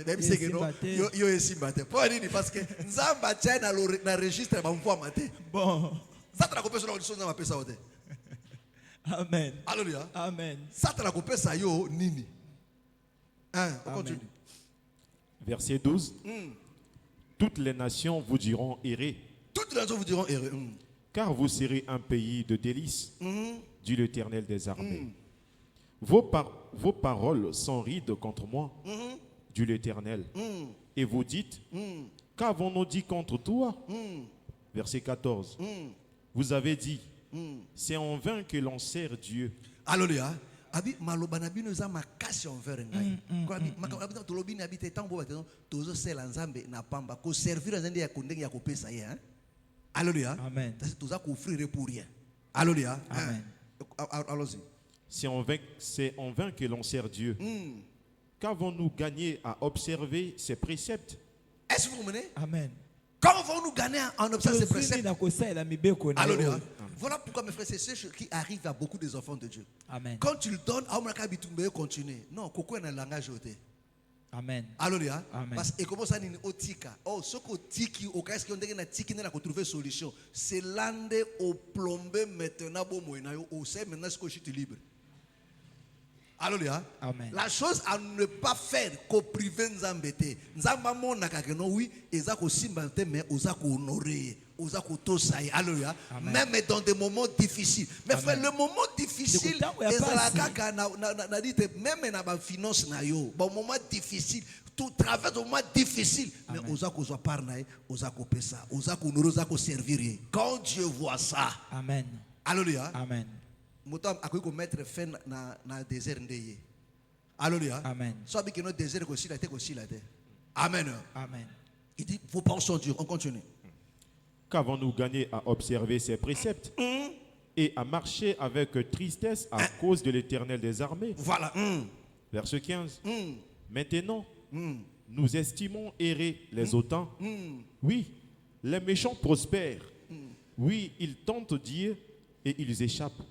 A: même si que non, yo esi mbate. Pourquoi dire? Parce que nzamba tient na registre ba mvua mate.
B: Bon.
A: Ça tra ko peso na sonza mapesa ote.
B: Amen.
A: Alléluia.
B: Amen.
A: Ça tra ko pesa yo nini? Hein, on continue.
C: Verset 12. Toutes les nations vous diront errez,
A: Toutes les nations vous diront erreur.
C: car vous serez un pays de délices, dit l'Éternel des armées. Vos paroles sont rides contre moi, dit l'Éternel. Et vous dites, qu'avons-nous dit contre toi? Verset 14. Vous avez dit, c'est en vain que l'on sert Dieu.
A: Alléluia. Abi malobana bino za makasi envers ngai. Kwa makabina tolobini habite tambo batezo tozo sela nzambe na pamba ko servir nzambe ya kondenge ya kopesa ye hein. Alléluia.
B: Amen.
A: Toza ko offrir pour rien. Alléluia.
B: Amen.
A: Allons-y.
C: C'est en vain que l'on sert Dieu. Qu'avons-nous gagné à observer ses préceptes?
A: Est-ce que vous comprenez?
B: Amen.
A: Comment vont-nous gagner en observant ces
B: tozwi
A: préceptes?
B: na kosalela mibeko na
A: Alléluia.
B: yo.
A: Voilà pourquoi, mes frères, c'est ce qui arrive à beaucoup des enfants de Dieu.
B: Amen.
A: Quand tu le donnes, continue. Non, Coco est un langage ôté.
B: Amen.
A: Alléluia.
B: Amen.
A: Parce que comment ça n'est otika. Oh, ce qu'on tiki, au cas qu'on a tiki, n'a pas trouvé solution. C'est l'ande au plombé maintenant, bon moyen, au sait maintenant ce que je suis libre. Alléluia.
B: Amen.
A: La chose à ne pas faire qu'au privé nous embêter. Nous avons non oui, et ça aussi mais aux honorer, aux tosai. Alléluia. Même dans des moments difficiles. Mais frère, le moment difficile, même dans la finance na yo, bon moment difficile. Tout travers de moment difficile, mais aux accords parnaï, aux accords pesa, aux accords nous aux accords servir. Quand Dieu voit ça,
B: Amen.
A: alléluia.
B: Amen.
A: Motam a pu mettre fin na désert ndeye. Alléluia.
B: Amen.
A: Soit bien que notre désert aussi la terre. Amen.
B: Amen.
A: Il dit vos paroles sont dures. On continue.
C: Qu'avons-nous gagné à observer ces préceptes et à marcher avec tristesse à cause de l'Éternel des armées?
A: Voilà.
C: Verset 15. Maintenant, nous estimons errer les autants. Oui, les méchants prospèrent. Oui, ils tentent Dieu et ils échappent.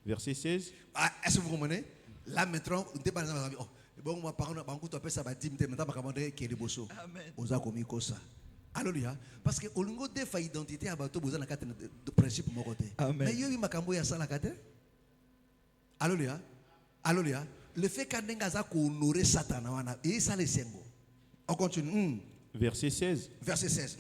C: Verset 16.
A: Est-ce que vous comprenez? Là maintenant, on débat dans oh, bon moi par exemple, on peut ça va dire maintenant on va demander qui est le bosso.
B: Amen.
A: On a commis comme ça. Alléluia. Parce que au lingo de fa identité à bateau besoin de principe mon côté. Mais yo yi makambo ya ça la kate. Alléluia. Alléluia. Le fait qu'Andenga za ko honorer Satan wana et ça les sengo. On continue.
C: Verset 16.
A: Verset 16.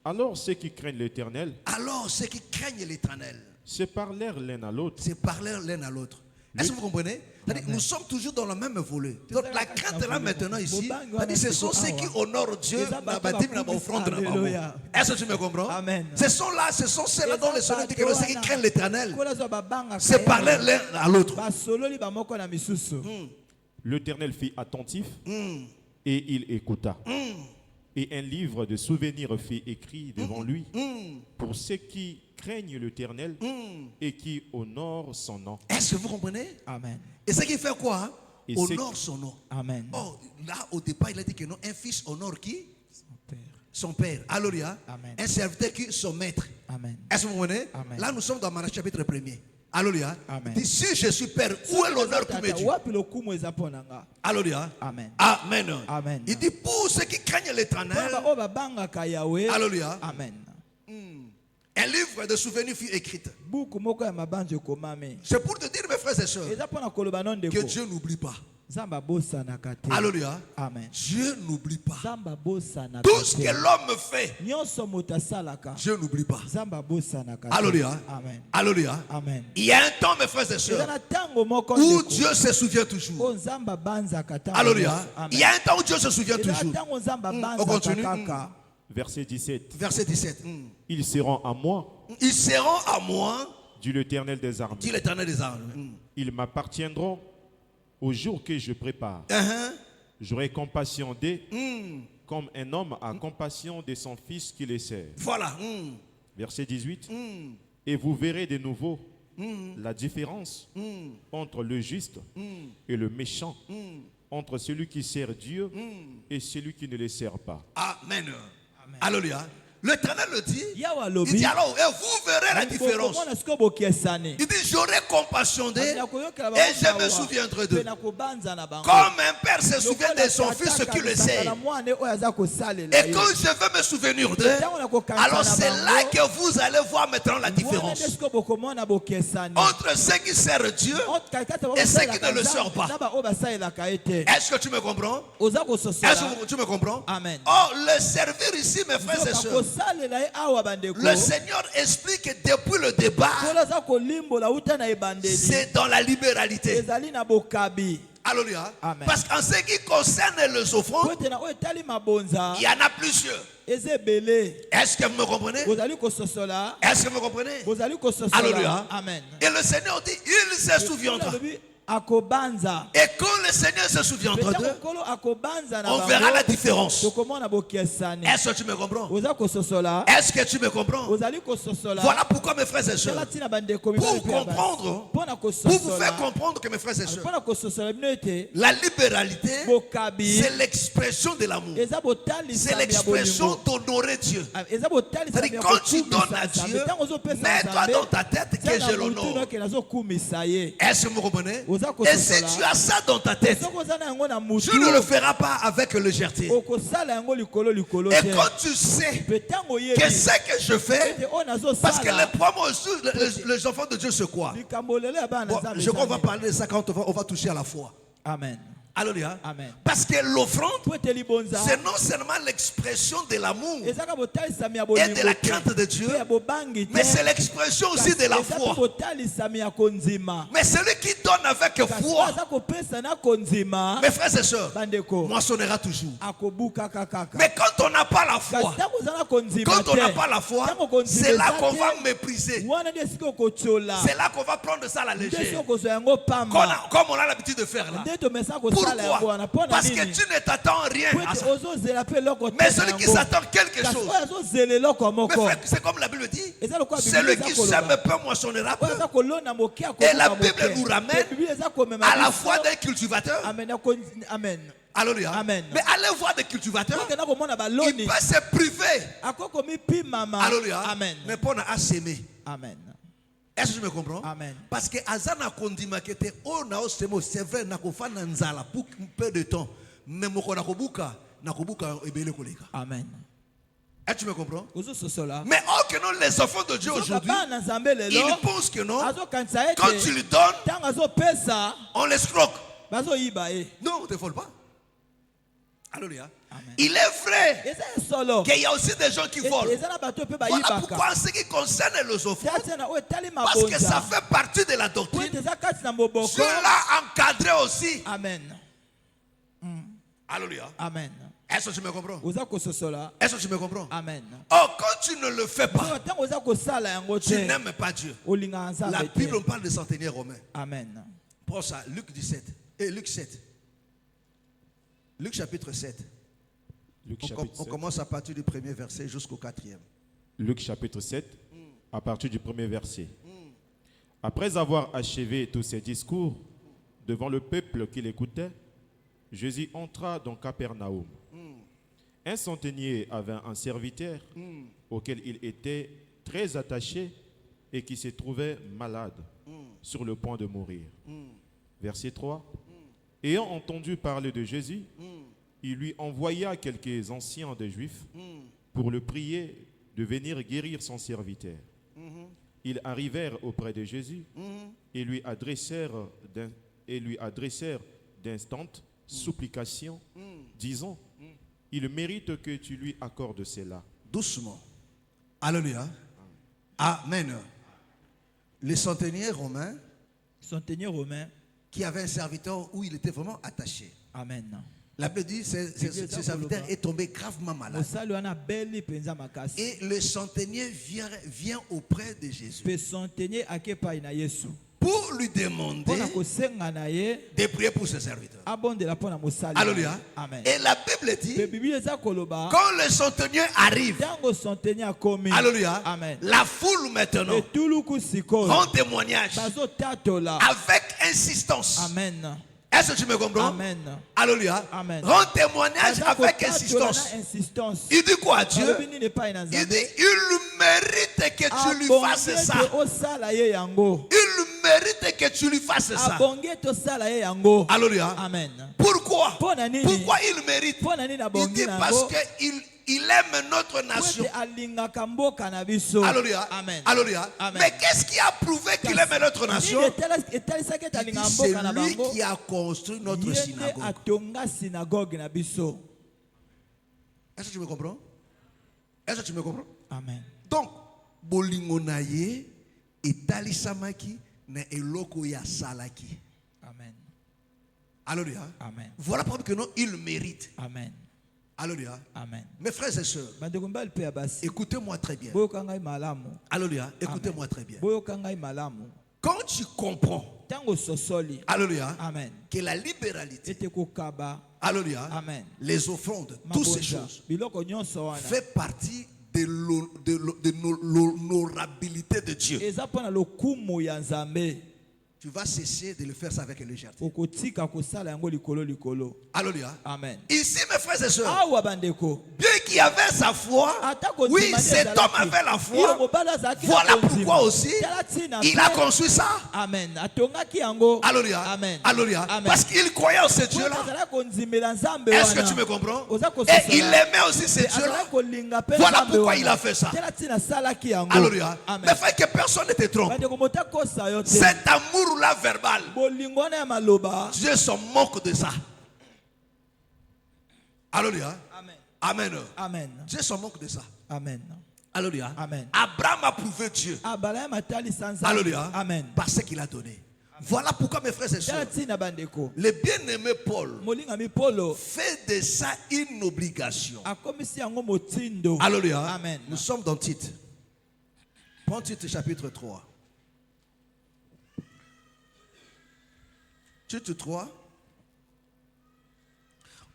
C: Alors ceux qui craignent l'Éternel
A: Alors ceux qui craignent l'Éternel
C: se parlèrent l'un à l'autre.
A: se parlèrent l'un à l'autre. Est-ce que vous comprenez? Nous sommes toujours dans le même volet. Donc la crainte là maintenant ici, ce sont ceux qui honorent Dieu dans l'offrande. Est-ce que tu me comprends?
B: Amen.
A: Ce sont ceux-là dont le Seigneur dit que ceux qui craignent l'Éternel se parlèrent l'un à l'autre.
C: L'Éternel fit attentif et il écouta. Et un livre de souvenirs fut écrit devant lui pour ceux qui craignent l'Éternel et qui honorent son nom.
A: Est-ce que vous comprenez?
B: Amen.
A: Et ce qui fait quoi?
C: Et
A: Honore son nom.
B: Amen.
A: Oh, là au départ il a dit que non, un fils honore qui?
B: Son Père.
A: Son père. Alléluia.
B: Amen.
A: Un serviteur qui? Son maître.
B: Amen.
A: Est-ce que vous comprenez?
B: Amen.
A: Là nous sommes dans Malachie chapitre 1er. Alléluia.
B: Amen.
A: Il dit, si je suis père, où est l'honneur qui me dit? Alléluia.
B: Amen.
A: Amen.
B: Amen.
A: Il dit pour ceux qui craignent l'Éternel. Alléluia.
B: Amen.
A: Un livre de souvenirs fut écrit. C'est pour te dire, mes frères et sœurs, que Dieu n'oublie pas. Alléluia.
B: Amen.
A: Dieu n'oublie pas. Tout ce que l'homme fait, Dieu n'oublie pas. Alléluia.
B: Amen.
A: Alléluia.
B: Amen.
A: Il y a un temps, mes frères et sœurs, où Dieu se souvient toujours. Alléluia. Il y a un temps où Dieu se souvient toujours. On continue.
C: Verset 17.
A: Verset 17.
C: Ils seront à moi,
A: Ils seront à moi,
C: dit l'Éternel des armées.
A: dit l'Éternel des armes.
C: Ils m'appartiendront au jour que je prépare. J'aurai compassion d'eux comme un homme a compassion de son fils qui les sert.
A: Voilà.
C: Verset 18. Et vous verrez de nouveau la différence entre le juste et le méchant, entre celui qui sert Dieu et celui qui ne le sert pas.
A: Amen. Alléluia. L'Éternel le dit. Il dit alors, et vous verrez la différence. Il dit, j'aurai compassion d'eux et je me souviendrai d'eux. Comme un père se souvient de son fils qui le sert. Et quand je vais me souvenir d'eux, alors c'est là que vous allez voir maintenant la différence entre ceux qui servent Dieu et ceux qui ne le servent pas. Est-ce que tu me comprends? Est-ce que tu me comprends?
B: Amen.
A: Oh, le servir ici, mes frères et sœurs, le Seigneur explique que depuis le débat, c'est dans la libéralité. Alléluia.
B: Amen.
A: Parce qu'en ce qui concerne les offrandes, il y en a plusieurs. Est-ce que vous me comprenez? Est-ce que vous me comprenez? Alléluia.
B: Amen.
A: Et le Seigneur dit, il se souviendra.
B: akobanza.
A: Et quand le Seigneur se souviendra d'eux,
B: Petako akobanza na
A: on
B: bango.
A: verra la différence.
B: Tokomona bokiesani.
A: Est-ce que tu me comprends?
B: Oza kososola.
A: Est-ce que tu me comprends?
B: Ozali kososola.
A: Voilà pourquoi mes frères et sœurs,
B: Tala tina bandeko
A: pour
B: mibali pe ya basi.
A: comprendre,
B: Pona
A: pour vous
B: kososola.
A: faire comprendre que mes frères et sœurs,
B: Pona kososola bino ete
A: la libéralité,
B: bokabi.
A: c'est l'expression de l'amour.
B: Eza botali
A: C'est l'expression d'honorer Dieu.
B: Eza botali
A: C'est-à-dire quand tu donnes à Dieu, mets-toi dans ta tête que je l'honore. Est-ce que vous comprenez? Et si tu as ça dans ta tête, tu ne le feras pas avec légèreté. Et quand tu sais que c'est que je fais, parce que les premiers, les enfants de Dieu se croient. Bon, je crois qu'on va parler de ça quand on va toucher à la foi.
B: Amen.
A: Alléluia.
B: Amen.
A: Parce que l'offrande, c'est non seulement l'expression de l'amour et de la crainte de Dieu, mais c'est l'expression aussi de la foi. Mais celui qui donne avec foi, mes frères et sœurs, moissonnera toujours. Mais quand on n'a pas la foi, c'est là qu'on va mépriser. C'est là qu'on va prendre ça à la légère. Comme on a l'habitude de faire là. Pourquoi? Parce que tu ne t'attends rien à ça. Mais celui qui s'attend quelque chose, c'est comme la Bible dit, celui qui sème peu moissonnera peu. Et la Bible nous ramène à la foi d'un cultivateur.
B: Amen.
A: Alléluia.
B: Amen.
A: Mais allez voir des cultivateurs, il peut se priver. Alléluia.
B: Amen.
A: Mais pour à s'aimer.
B: Amen.
A: Est-ce que je me comprends?
B: Amen.
A: Parce que Azana Kondima qui était c'est vrai, Nakofa Nanzala pour un peu de temps. Mais Mokonakobuka, Nakobuka ebele koleka.
B: Amen.
A: Est-ce que tu me comprends?
B: Mais
A: oh que non, les enfants de Dieu aujourd'hui, ils pensent que non, quand tu lui donnes, on l'escroque. Non, on ne te vole pas. Alléluia. Il est vrai qu'il y a aussi des gens qui volent. Voilà pourquoi en ce qui concerne les offrandes, parce que ça fait partie de la doctrine, cela encadré aussi.
B: Amen.
A: Alléluia.
B: Amen.
A: Est-ce que tu me comprends? Est-ce que tu me comprends?
B: Amen.
A: Oh, quand tu ne le fais pas, tu n'aimes pas Dieu. La Bible parle de centenaire romain.
B: Amen.
A: Prends ça, Luc 17 et Luc 7. Luc chapitre 7. On commence à partir du premier verset jusqu'au 4e.
C: Luc chapitre 7, à partir du premier verset. Après avoir achevé tous ses discours devant le peuple qui l'écoutait, Jésus entra dans Capernaum. Un centenier avait un serviteur auquel il était très attaché et qui se trouvait malade, sur le point de mourir. Verset 3. Ayant entendu parler de Jésus, il lui envoya quelques anciens des Juifs pour le prier de venir guérir son serviteur. Ils arrivèrent auprès de Jésus et lui adressèrent d'instantes supplications, disant, il mérite que tu lui accordes cela.
A: Doucement. Alléluia. Amen. Le centenier romain qui avait un serviteur où il était vraiment attaché.
B: Amen.
A: La Bible dit que ce serviteur est tombé gravement malade. Et le centenier vient auprès de Jésus pour lui demander de prier pour ce serviteur. Alléluia. Et la Bible dit, quand le centenier arrive, alléluia, la foule maintenant rend témoignage avec insistance.
B: Amen.
A: Est-ce que tu me comprends?
B: Amen.
A: Alléluia.
B: Amen.
A: Rend témoignage avec insistance. Il dit quoi à Dieu? Il dit, il mérite que tu lui fasses ça. Il mérite que tu lui fasses ça. Alléluia.
B: Amen.
A: Pourquoi? Pourquoi il mérite? Il dit parce qu'il aime notre nation. Alléluia.
B: Amen.
A: Alléluia.
B: Amen.
A: Mais qu'est-ce qui a prouvé qu'il aime notre nation? C'est lui qui a construit notre synagogue. Est-ce que tu me comprends? Est-ce que tu me comprends?
B: Amen.
A: Donc, bolingonaye etalisamaki na eloko ya salaki.
B: Amen.
A: Alléluia.
B: Amen.
A: Voilà pourquoi que non, il mérite.
B: Amen.
A: Alléluia.
B: Amen.
A: Mes frères et sœurs, écoutez-moi très bien. Alléluia. Écoutez-moi très bien. Quand tu comprends
B: Tango sosoli.
A: Alléluia.
B: Amen.
A: Que la libéralité.
B: Ete kokaba.
A: Alléluia.
B: Amen.
A: Les offrandes, toutes ces
B: Mabonza.
A: choses
B: Biloko nyonso wana.
A: fait partie de l'honorabilité de Dieu.
B: Eza pona lokumu ya Nzambe.
A: Tu vas cesser de le faire ça avec légèreté.
B: Okotika kosala yango likolo likolo.
A: Alléluia.
B: Amen.
A: Ici, mes frères et sœurs,
B: Awa bandeko.
A: bien qu'il avait sa foi, oui, cet homme avait la foi. Voilà pourquoi aussi il a construit ça.
B: Amen. Atongaki yango.
A: Alléluia.
B: Amen.
A: Alléluia.
B: Amen.
A: Parce qu'il croyait en ce Dieu-là. Est-ce que tu me comprends? Et il aimait aussi ce Dieu-là. Voilà pourquoi il a fait ça. Alléluia. Mais il faut que personne ne te trompe. Cet amour-là verbal, Dieu se moque de ça. Alléluia.
B: Amen.
A: Amen.
B: Amen.
A: Dieu se moque de ça.
B: Amen.
A: Alléluia.
B: Amen.
A: Abraham a prouvé Dieu. Alléluia.
B: Amen.
A: Par ce qu'il a donné. Voilà pourquoi, mes frères et sœurs, le bien-aimé Paul fait de ça une obligation. Alléluia.
B: Amen.
A: Nous sommes dans Tite. Prends Tite chapitre 3. Tite 3.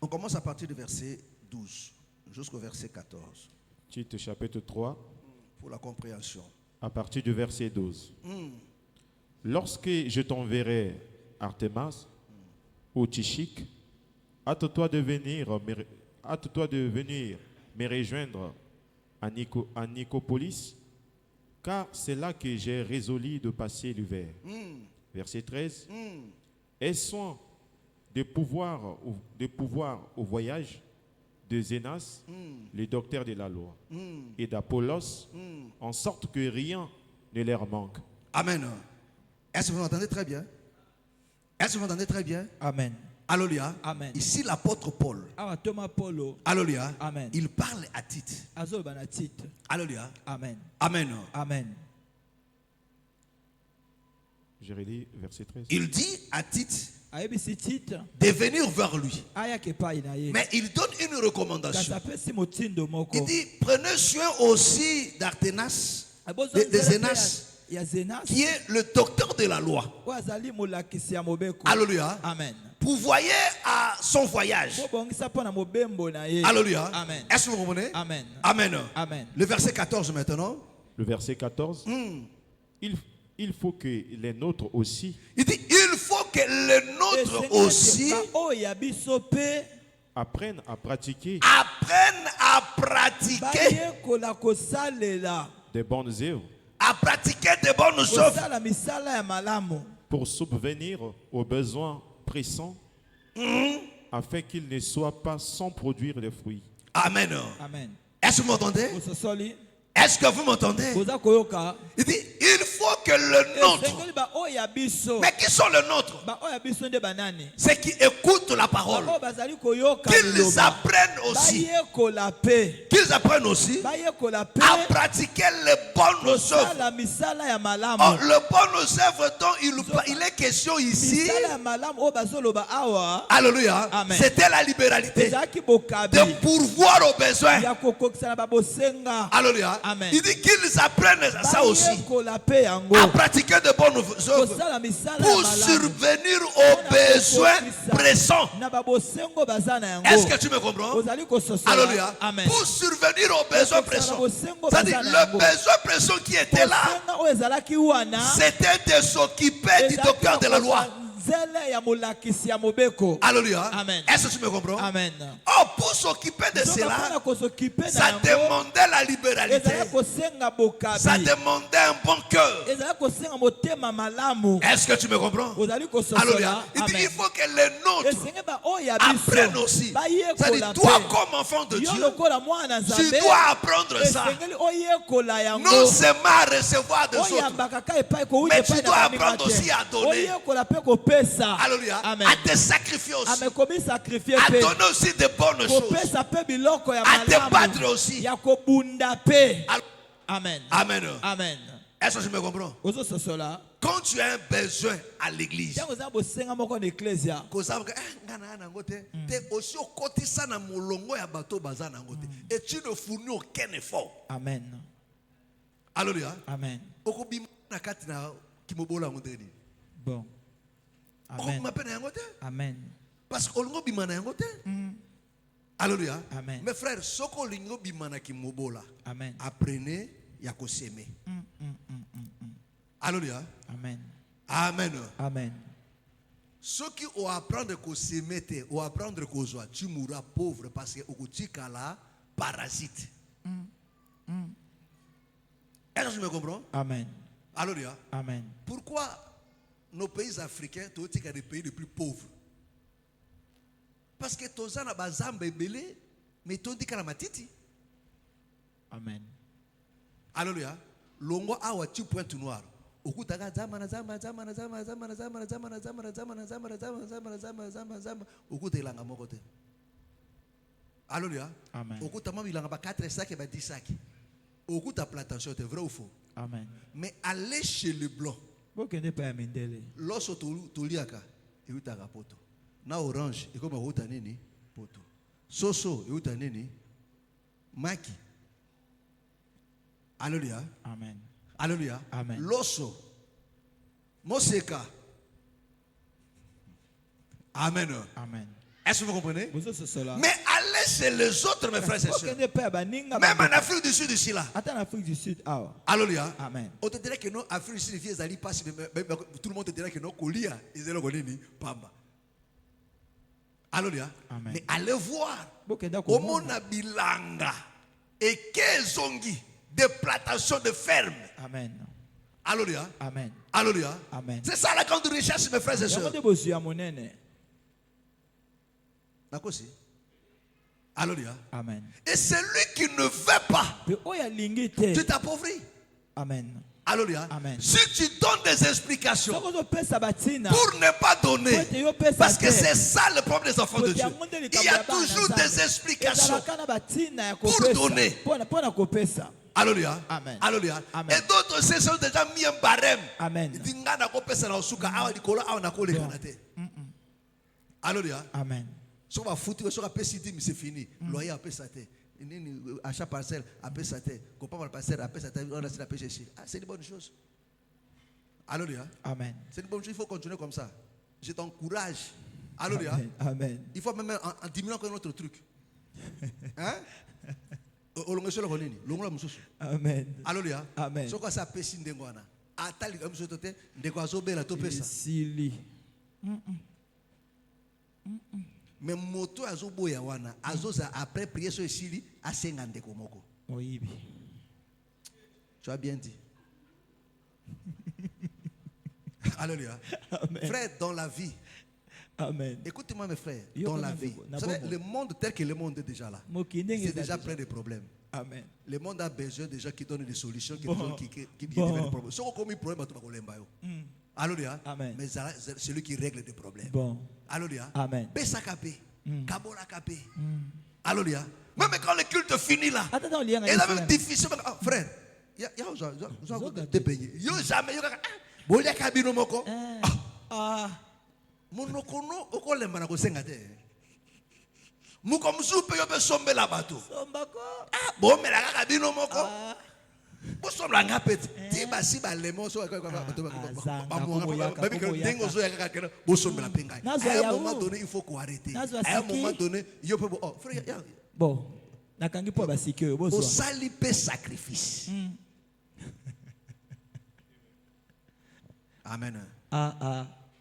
A: On commence à partir du verset 12 jusqu'au verset 14.
C: Tite chapitre 3.
A: Pour la compréhension.
C: À partir du verset 12. Lorsque je t'enverrai Artemas ou Tychik, hâte-toi de venir me rejoindre à Nicopolis, car c'est là que j'ai résolu de passer l'hiver. Verset 13. Aie soin de pouvoir au voyage de Zénas, le docteur de la loi, et d'Apollos, en sorte que rien ne leur manque.
A: Amen. Est-ce que vous m'entendez très bien? Est-ce que vous m'entendez très bien?
B: Amen.
A: Alléluia.
B: Amen.
A: Ici, l'apôtre Paul. Alléluia.
B: Amen.
A: Il parle à Tite. Alléluia.
B: Amen.
A: Amen.
B: Amen.
C: Je relis verset 13.
A: Il dit à Tite
B: de
A: venir vers lui. Mais il donne une recommandation. Il dit, prenez soin aussi d'Artenas, de Zénas, qui est le docteur de la loi. Alléluia.
B: Amen.
A: Pourvoyez à son voyage. Alléluia.
B: Amen.
A: Est-ce que vous comprenez?
B: Amen.
A: Amen.
B: Amen.
A: Le verset 14 maintenant.
C: Le verset 14. Il faut que les nôtres aussi.
A: Il dit, il faut que les nôtres aussi
C: apprennent à pratiquer des bonnes œuvres.
A: À pratiquer des bonnes œuvres.
C: Pour subvenir aux besoins pressants, afin qu'ils ne soient pas sans produire des fruits.
A: Amen.
B: Amen.
A: Est-ce que vous m'entendez? Est-ce que vous m'entendez? Il dit, il faut que le nôtre. Mais qui sont les nôtres? Ceux qui écoutent la parole. Qu'ils apprennent aussi. Qu'ils apprennent aussi à pratiquer les bonnes œuvres. Oh, le bonnes œuvres dont il est question ici. Alléluia. C'était la libéralité. De pourvoir aux besoins. Alléluia.
B: Amen.
A: Il dit qu'ils apprennent ça aussi. À pratiquer de bonnes œuvres pour survenir aux besoins pressants. Est-ce que tu me comprends? Alléluia. Pour survenir aux besoins pressants. C'est-à-dire le besoin pressant qui était là, c'était de s'occuper du docteur de la loi. Alléluia.
B: Amen.
A: Est-ce que tu me comprends?
B: Amen.
A: Oh, pour s'occuper de cela, ça demandait la libéralité. Ça demandait un bon cœur. Est-ce que tu me comprends? Alléluia. Il dit, il faut que les nôtres apprennent aussi. C'est-à-dire, toi comme enfant de Dieu, tu dois apprendre ça. Non seulement à recevoir des autres, mais tu dois apprendre aussi à donner. Alléluia.
B: Amen.
A: À te sacrifier aussi.
B: À
A: donner aussi de bonnes choses. À te battre aussi.
B: Amen.
A: Amen.
B: Amen.
A: Est-ce que je me comprends? Quand tu as un besoin à l'église, et tu ne fournis aucun effort.
B: Amen.
A: Alléluia.
B: Amen. Bon. Amen. Amen.
A: Parce que olingo bimana yango te. Alléluia.
B: Amen.
A: Mes frères, soko olingo bimana ki mobola.
B: Amen.
A: Apprenez ya ko s'aimer. Alléluia.
B: Amen.
A: Amen.
B: Amen.
A: Ceux qui ont apprendre à s'aimer, ou apprendre à joie, tu mourras pauvre parce que tu es là parasite. Est-ce que tu me comprends?
B: Amen.
A: Alléluia.
B: Amen.
A: Pourquoi nos pays africains sont des pays les plus pauvres? Parce que tous les bazamba belé, mais tous dit kana matiti.
B: Amen.
A: Alléluia. Longo awa tu pointe noir. Okutaka zama zama okuta ilanga moko te. Alléluia.
B: Amen.
A: Okuta mama ilanga ba 4 sacs et ba 10 sacs. Okuta plantation, c'est vrai ou faux?
B: Amen.
A: Mais aller chez le blanc.
B: Bokende pa mindele.
A: Lorsque toliaka eutaka poto. Na orange ekoma uta nini poto. Soso euta nini maki. Alléluia.
B: Amen.
A: Alléluia.
B: Amen.
A: L'osso. Moseka. Amen.
B: Amen.
A: Est-ce que vous comprenez?
B: Vous c'est cela.
A: Mais allez chez les autres, mes frères et sœurs. Même en Afrique du Sud, ici là.
B: Attends, en Afrique du Sud.
A: Alléluia.
B: Amen.
A: On te dirait que non, Afrique du Sud, tout le monde te dirait que non, Kolia, ils ont le Pamba. Alléluia.
B: Amen.
A: Mais allez voir. Au Mona Bilanga. Et Kezongi. Des plantations de ferme.
B: Amen.
A: Alléluia.
B: Amen.
A: Alléluia.
B: Amen.
A: C'est ça la grande richesse, mes frères et sœurs. Alléluia.
B: Amen.
A: Et celui qui ne veut pas, tu t'appauvris.
B: Amen.
A: Alléluia.
B: Amen.
A: Si tu donnes des explications pour ne pas donner, parce que c'est ça le problème des enfants de Dieu. Il y a toujours des explications pour donner. Alléluia.
B: Amen.
A: Alléluia.
B: Amen.
A: Et d'autres se sont déjà mis un barème.
B: Amen.
A: Alléluia.
B: Amen.
A: So va foutre so après cité mais c'est fini. Loyer après ça té. Achat parcelle après ça té. Copain par parcelle après ça té. On a la pêche ici. C'est une bonne chose. Alléluia.
B: Amen.
A: C'est une bonne chose, il faut continuer comme ça. Je t'encourage. Alléluia.
B: Amen.
A: Il faut même en diminuant un autre truc. Hein?
B: Amen.
A: Alléluia.
B: Amen.
A: So quoi ça pèse ndengwana. Atali comme so toté ndekwa zo bela to pesa.
B: Sili.
A: Mais moto azo boya wana azoza après prier sur sili a 50 ndeko moko.
B: Oyibi.
A: Tu as bien dit. Alléluia.
B: Amen.
A: Frère, dans la vie.
B: Amen.
A: Écoutez-moi mes frères, dans la vie. Vous savez, le monde tel que le monde est déjà là. C'est déjà plein de problèmes.
B: Amen.
A: Le monde a besoin de gens qui donnent des solutions, qui développent des problèmes. Si on a un problème, alléluia.
B: Amen.
A: Mais c'est celui qui règle des problèmes.
B: Bon.
A: Alléluia.
B: Amen.
A: Besakapé. Kabola kapé. Alléluia. Même quand le culte finit là.
B: Attends,
A: et là même difficile. Frère, il y a des pays. Il y a jamais. Il y a kabino moko. Monokono okolemba na kosenga te. Mukomsu pe yo be sombe la bato.
B: Sombako.
A: Bo mela kaka bino moko. Bo somla ngapet. Ti basi ba lemo so ba dengo zo ya kaka bo sombe la penga. À un moment donné, il faut qu'on arrête. À un moment donné, yo pe oh frère ya.
B: Bon. Nakangi po ba sikyo bo so.
A: Au sali pe sacrifice. Amen.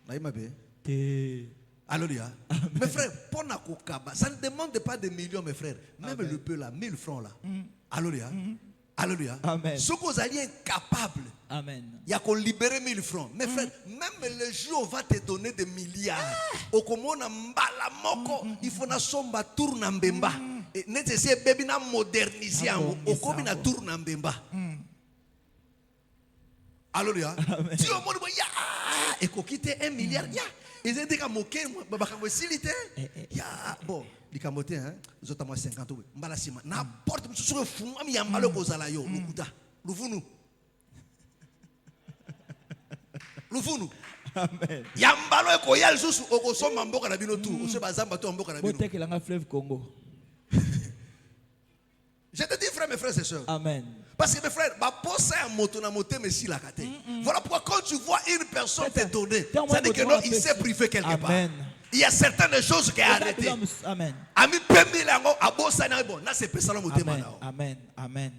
A: Naïma be. Alléluia. Mes frères, ça ne demande pas de millions, mes frères. Même le peu là, 1000 francs là. Alléluia. Alléluia.
B: Amen.
A: Ce que vous alliez incapable.
B: Amen.
A: Il y a qu'on libérer 1000 francs. Mes frères, même le jour où on va te donner des milliards. Au komona mbala moko, il faut na somba tourna mbemba. Et nécessaire baby na moderniser au komi na tourna mbemba. Alléluia. Dieu mon ya et ko quitter 1 milliard ya. Ils étaient comme moqués, ya bon, les camotés hein, ils ont 50 euros. Mbalasima, n'importe où sur le fond, ami ya malo kozala yo, lukuta, lufunu. Lufunu.
B: Amen.
A: Ya mbalo ko yal susu okosoma mboka na bino tu, ose bazamba to mboka na bino.
B: Bote que la fleuve Congo.
A: Je te dis frères, mes frères et sœurs.
B: Amen.
A: Parce que mes frères, voilà pourquoi quand tu vois une personne te donner, ça dit que non, il s'est privé quelque part. Il y a certaines choses qui sont arrêtées.
B: Amen.
A: Amen.
B: Amen. Amen.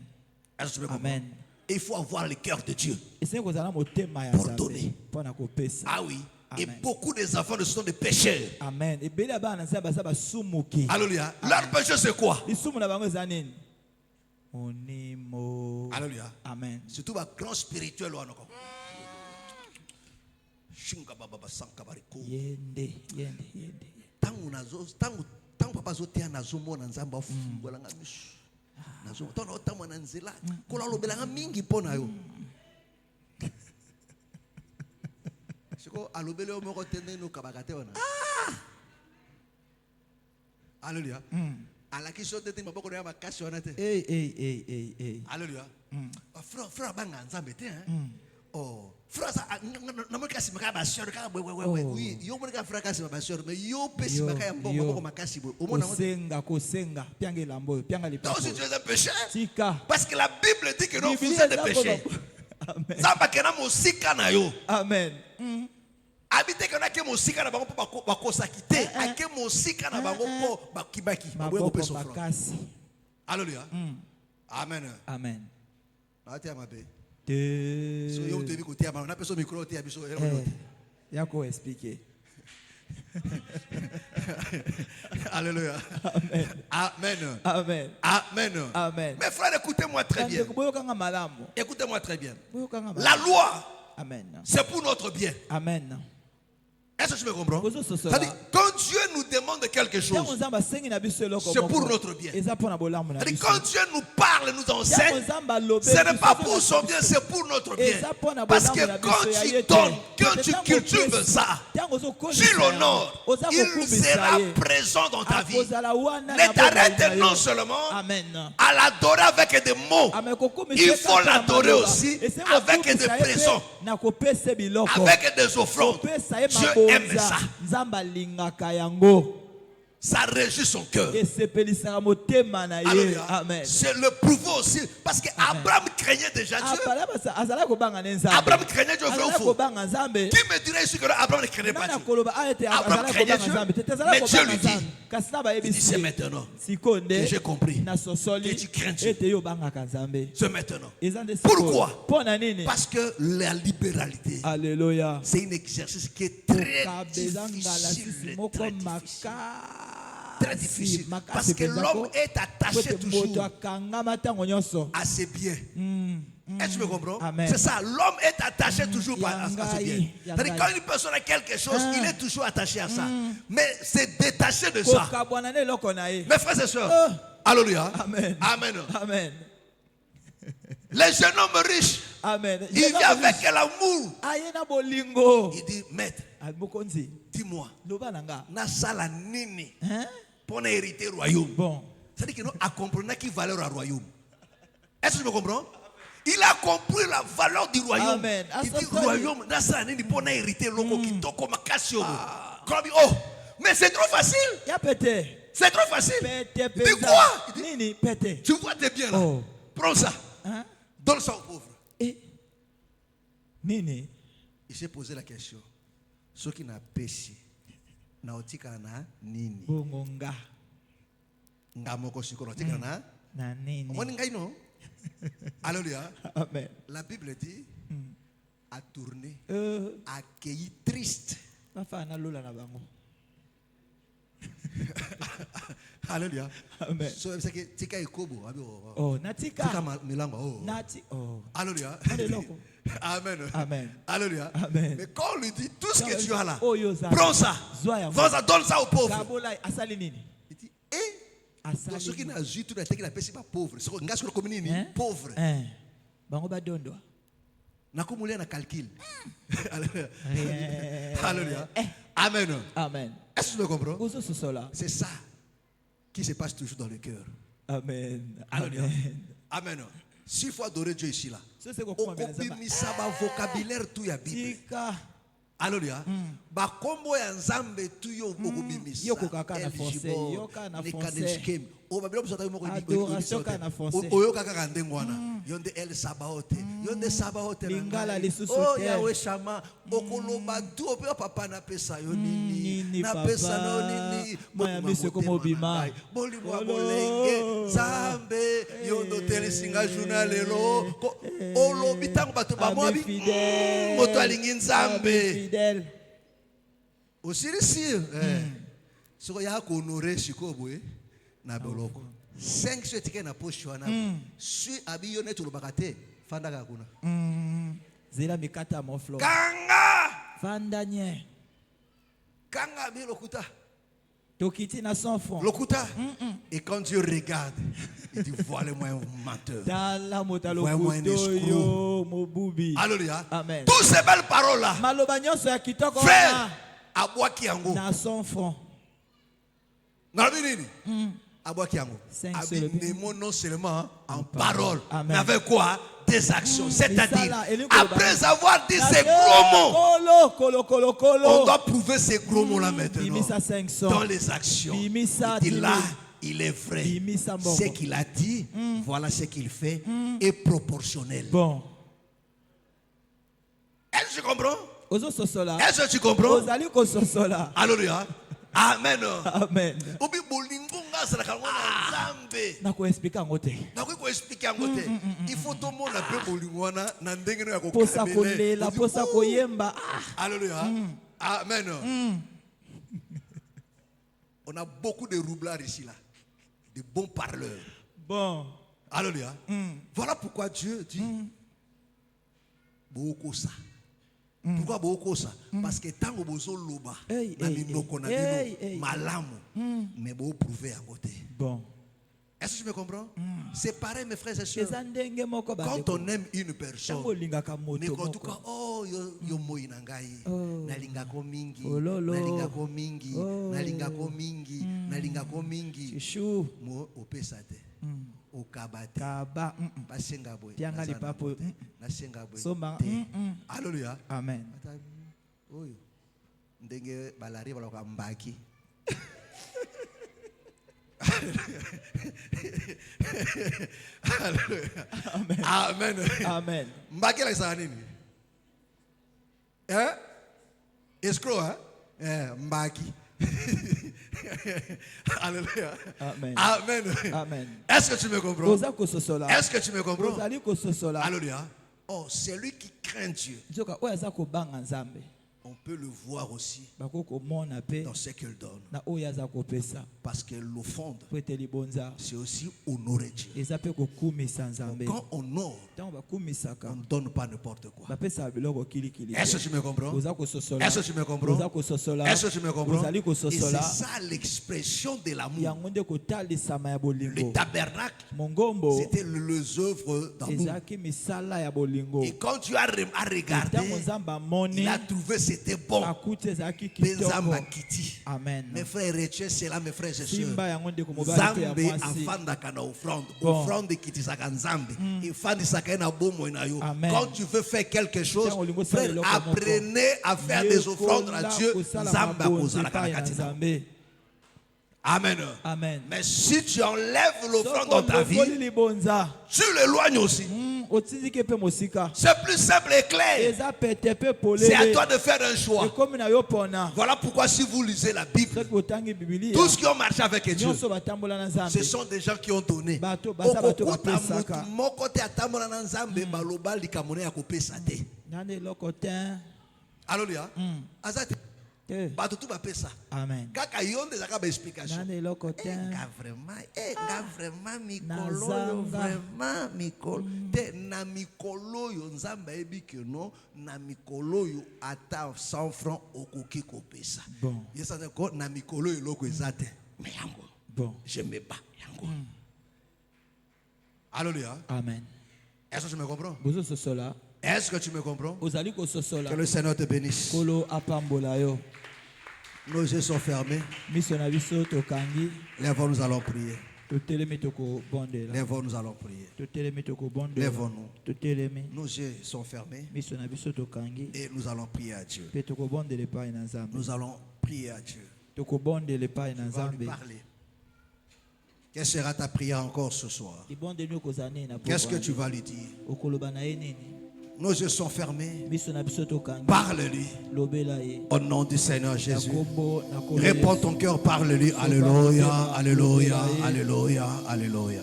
A: Amen. Il faut avoir le cœur de Dieu pour donner. Ah oui. Et beaucoup des enfants ne sont des pécheurs.
B: Amen.
A: Alléluia. Leur péché c'est quoi? Alléluia.
B: Amen.
A: Surtout les grands spirituels. Tant papa zotea nazomona nzamba ofungolanga misu nazomona otamona nzela kola lobelanga mingi pona yo siko alobele o moko tende no kabakate wana alléluia alaki so tete maboko na makasi wana te alléluia frère banga nzambe te hein oh frère ça namakasi makaba sio ka oui yo mona frère kasi makasi mais yo pesi makaya mboko makasi bo omona
B: kosenga pianga lambo pianga lipa
A: donc si tu es un pécheur
B: tika
A: parce que la Bible dit que non vous êtes des pécheurs ça va que na mosika na yo
B: amen
A: habite que na ke mosika na bango po bakosa kite ake mosika na bango po bakibaki babwe ko peso
B: makasi
A: alléluia amen
B: amen
A: atia mabe
B: so
A: yo devi kotia ma na peso micro tia biso
B: yako expliquer
A: alléluia amen
B: amen
A: amen
B: amen
A: mes frères écoutez-moi très bien écoutez-moi très bien la loi
B: amen
A: c'est pour notre bien
B: amen.
A: Est-ce que tu me comprends? C'est-à-dire, quand Dieu nous demande quelque chose, c'est pour notre bien. C'est-à-dire, quand Dieu nous parle, nous enseigne, ce n'est pas pour son bien, c'est pour notre bien. Parce que quand tu donnes, quand tu cultives ça, tu l'honores, il sera présent dans ta vie. Ne t'arrête non seulement à l'adorer avec des mots, il faut l'adorer aussi avec des présents, avec des offrandes. Dieu aime ça. Ça réjouit son cœur. C'est le prouveau aussi. Parce qu'Abraham craignait déjà Dieu. Abraham craignait Dieu, vrai ou faux? Qui me dirait ici que Abraham ne craignait pas Dieu? Abraham craignait Dieu. Mais Dieu lui dit, il dit c'est maintenant que j'ai compris que tu crains Dieu. C'est maintenant. Pourquoi? Parce que la libéralité, c'est un exercice qui est très difficile. Très difficile. Parce que l'homme est attaché toujours à ses biens. Est-ce que tu me comprends? C'est ça, l'homme est attaché toujours à ses biens. C'est-à-dire quand une personne a quelque chose, il est toujours attaché à ça. Mais c'est détaché de ça. Mes frères et sœurs, alléluia.
B: Amen.
A: Amen.
B: Amen.
A: Les jeunes hommes riches, il vient avec l'amour. Il dit, maître, dis-moi, Nasala Nini pour hériter le royaume.
B: Bon.
A: C'est-à-dire qu'il a compris qui valeur au royaume. Est-ce que tu me comprends? Il a compris la valeur du royaume.
B: Amen.
A: Il dit royaume, Nasala Nini pour hériter le royaume. Oh, mais c'est trop facile. C'est trop facile. Dis quoi? Tu vois tes biens là. Prends ça. Donne ça aux pauvres. Il s'est posé la question. Ce qui n'a péché, n'a otika na nini?
B: Bongonga.
A: Ngamoko shikoro otika na
B: nini?
A: Omoni ngai no? Alléluia.
B: Amen.
A: La Bible dit à tourner, accueilli triste. Alléluia.
B: Amen.
A: So c'est que tika ikobo
B: oh natika
A: tika milamba
B: nati
A: alléluia. Amen.
B: Amen.
A: Alléluia.
B: Amen.
A: Mais quand on lui dit tout ce que tu as là, prends ça, vas-y, donne ça aux pauvres. Il dit ceux qui n'ont vu tout le temps qui n'a pas pas pauvre, c'est que ngasho comme nini pauvre.
B: Bango badondo.
A: Nakumulia na calcul. Alléluia. Amen.
B: Amen.
A: Est-ce que tu me comprends? C'est ça qui se passe toujours dans le cœur.
B: Amen.
A: Alléluia. Amen. S'il faut adorer Dieu ici là, au vocabulaire tout y a Bible. Alléluia. Ba kombo ya nzambe tu yo okubimisa.
B: Yo kokaka na français, yo ka na français.
A: O babelo busata moko
B: Adoration ka na français.
A: Oyo kaka kandengwana. Yonde El Sabaoth. Yonde Sabaoth na.
B: Lingala lisusu
A: Oh
B: te.
A: Yahweh Shama. Okoloba tu ope papa na pesa yo nini.
B: Nini
A: Na
B: papa.
A: pesa no nini.
B: Maya miso komo bima.
A: Boli mwa bolenge. Zambe. Yondo telesinga juna lelo. Olobi tango bato ba moabi. Moto alingi nzambe.
B: Fidèle.
A: Osirisi. Soko ya ko honorer shikobo na boloko. 5 sur tike na poche wana. Suis abi yo neto lobaka te. Fanda ka kuna.
B: Zela mikata mon flot.
A: Kanga.
B: Fanda nye.
A: Kanga mi lokuta.
B: Tokiti na 100 francs.
A: Lokuta. Et quand Dieu regarde, il dit voilà-moi un menteur.
B: Tala motalo
A: Vraiment un
B: kuto
A: escroc.
B: yo mobubi.
A: Alléluia.
B: Amen.
A: Toutes ces belles paroles là.
B: Maloba nyonso ya kitoko
A: Frère, abwaki yango.
B: na 100 francs.
A: Nalobi nini? Abwaki yango.
B: 5 sur le
A: Abinemo non seulement en parole,
B: Amen.
A: mais avec quoi? Des actions. C'est-à-dire,
B: ça, là,
A: après avoir dit ces gros mots,
B: Kolo.
A: on doit prouver ces gros mots-là maintenant.
B: Bimisa 500.
A: Dans les actions.
B: Bimisa
A: Il dit là,
B: 10 000.
A: il est vrai.
B: Bimisa mbongo.
A: Ce qu'il a dit, voilà ce qu'il fait, est proportionnel.
B: Bon.
A: Est-ce que tu comprends?
B: Ozo sosola.
A: Est-ce que tu comprends?
B: Ozali ko sosola.
A: Alléluia. Amen.
B: Amen.
A: Obi bolingo nga sala kango na nzambe.
B: Na ko expliquer ngote.
A: Na ko expliquer yango te. Il faut tout le monde pe bolingo wana na ndenge no ya ko
B: Posa kolela, posa koyemba.
A: Alléluia. Amen. On a beaucoup de roublards ici là. De bons parleurs.
B: Bon.
A: Alléluia. Voilà pourquoi Dieu dit beaucoup ça. Pourquoi beaucoup ça? Parce que tant que vous loba, na minoko na bino malamu, mais vous prouvez à côté.
B: Bon.
A: Est-ce que tu me comprends? C'est pareil mes frères et sœurs.
B: Eza ndenge moko ba.
A: Quand on aime une personne,
B: Tango lingaka
A: mais
B: moto
A: quand tu
B: moko.
A: dis oh yo moi na ngai, nalinga ko mingi,
B: Oh, lolo.
A: nalinga ko mingi,
B: Oh.
A: nalinga ko mingi, nalinga ko mingi.
B: Chou.
A: Mo opesate. Okabate.
B: Kaba.
A: Basenga boy.
B: Tianga lipapo.
A: Nasenga boy.
B: Soma.
A: Alléluia.
B: Amen.
A: Oyo. Ndenge balari baloka mbaki.
B: Amen.
A: Amen.
B: Amen.
A: Mbaki la isa nini? Escroc, mbaki. Alléluia.
B: Amen.
A: Amen.
B: Amen.
A: Est-ce que tu me comprends?
B: Oza ko sosola.
A: Est-ce que tu me comprends?
B: Ozali ko sosola.
A: Alléluia. Oh, celui qui craint Dieu,
B: Nzoka oyo aza kobanga Nzambe.
A: on peut le voir aussi
B: Bako komona pe
A: dans ce qu'il donne.
B: na oyo aza kopesa.
A: Parce que l'offrande,
B: Po ete libonza.
A: c'est aussi honorer Dieu.
B: Eza pe kokumisa Nzambe.
A: Quand on honore,
B: Ntango bakumisaka.
A: on ne donne pas n'importe quoi.
B: Bapesa biloko kilikili.
A: Est-ce que tu me comprends?
B: Oza ko sosola.
A: Est-ce que tu me comprends?
B: Oza ko sosola.
A: Est-ce que tu me comprends?
B: Ozali ko
A: Et c'est
B: sosola.
A: ça l'expression de l'amour.
B: Yango nde kotalisama ya
A: Le
B: bolingo.
A: tabernacle,
B: Mongombo
A: c'était les œuvres d'amour.
B: ezalaki misala ya bolingo.
A: Et quand tu as regardé,
B: Ntango Nzambe amoni
A: il a trouvé c'était bon.
B: akuti ezalaki
A: Benzamba
B: kitoko.
A: kiti.
B: Amen.
A: Mes frères, retiens cela, mes frères et sœurs.
B: Simba yango ndeko mobali pe ya
A: Nzambe
B: mwasi.
A: afandaka na offrande.
B: Bon.
A: Offrande kitisaka Nzambe. Ifandisaka na bomo na yo.
B: Amen.
A: Quand tu veux faire quelque chose,
B: Tiens, olingo
A: frère,
B: sala eloko
A: apprenez à faire des offrandes à Dieu. Nzambe akozalaka na kati na yo. Amen.
B: Amen.
A: Mais si tu enlèves l'offrande dans ta vie,
B: libonza.
A: tu l'éloignes aussi.
B: Otindiki pe mosika.
A: C'est plus simple et clair.
B: Eza pete pe
A: C'est à
B: polele.
A: toi de faire un choix.
B: Ekomi na yo pona.
A: Voilà pourquoi si vous lisez la Bible,
B: Soki otangi Biblia.
A: tous qui ont marché avec Dieu,
B: Nyonso batambola na Nzambe.
A: ce sont des gens qui ont donné.
B: Bato baza bato
A: Okokuta
B: bapesaka.
A: mutu moko te atambola na Nzambe baloba likambo na ya kopesa te.
B: Nande eloko te.
A: Alléluia. Aza te.
B: Te.
A: Bato tu bapesa.
B: Amen.
A: Kaka yo nde ezaka ba explication.
B: Nande eloko te.
A: Nga vraiment mikolo yo
B: Nazanga.
A: vraiment mikolo te na mikolo yo Nzambe ayebi ke no na mikolo yo ata 100 francs okoki kopesa.
B: Bon.
A: Yesa ko na mikolo yo eloko eza te. Mais yango.
B: Bon.
A: Je me bats yango. Alléluia.
B: Amen.
A: Est-ce que tu me comprends?
B: Bozo sosola.
A: Est-ce que tu me comprends?
B: Ozali ko sosola.
A: Que le Seigneur te bénisse.
B: Kolo apambola yo.
A: Nos yeux sont fermés.
B: Miso na biso tokangi.
A: Lève, nous allons prier. Lèvons, nous allons prier. Lèvons-nous. Nos yeux sont fermés et nous allons prier à Dieu. Nous allons prier à Dieu. Tu vas lui parler. Quelle sera ta prière encore ce soir? Qu'est-ce que tu vas lui dire? Nos yeux sont fermés. Parle-lui. Au nom du Seigneur Jésus. Réponds ton cœur, parle-lui. Alléluia, alléluia, alléluia, alléluia.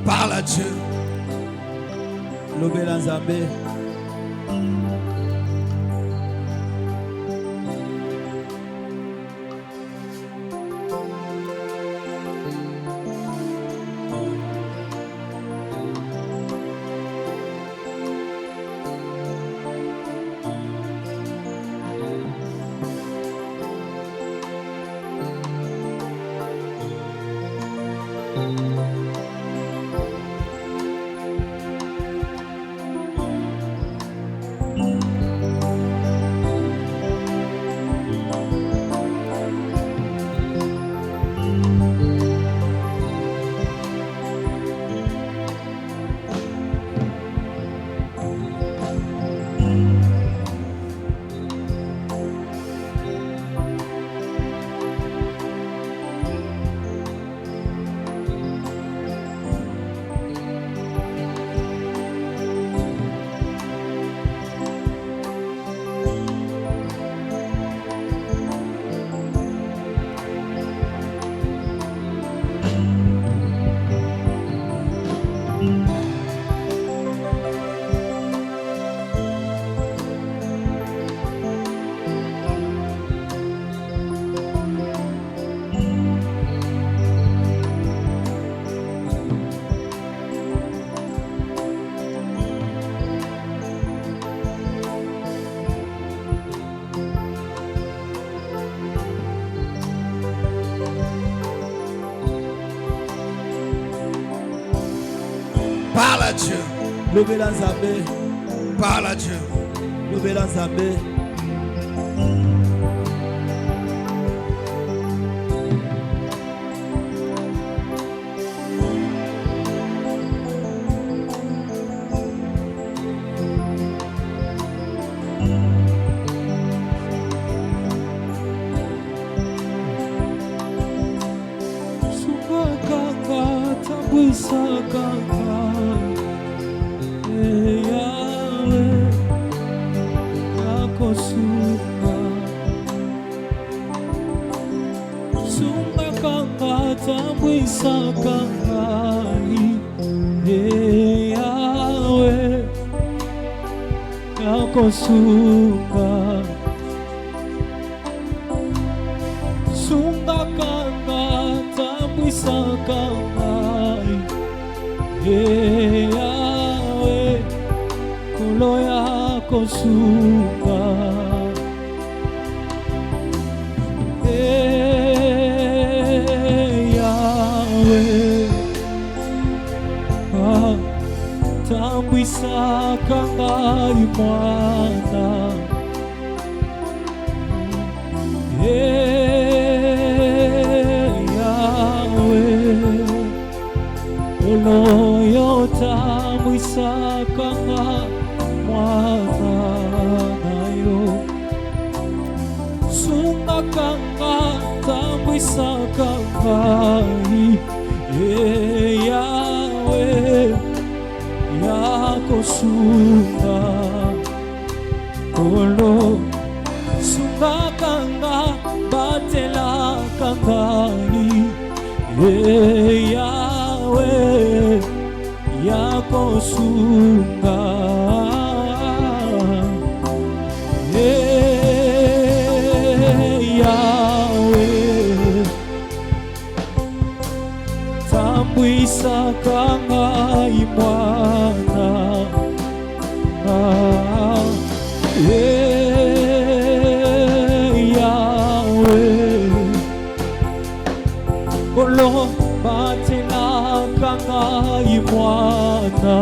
A: Parle à Dieu.
B: Lobela Nzambe.
A: Parle à Dieu.
B: Lobela Nzambe.
A: Parle à Dieu.
B: Lobela Nzambe.
D: Sunga kanga tambwisa kanga Yahweh kolo yako sunga tambwisaka ngai mwana Yahweh oloyo tambwisaka ngai mwana nayo sungaka ngai tambwisaka ngai Yahweh yakosunga olo sungaka ngai batelaka ngai Yahweh yakosunga Yahweh tambwisaka ngai mwana Yahweh olo batelaka ngai mwana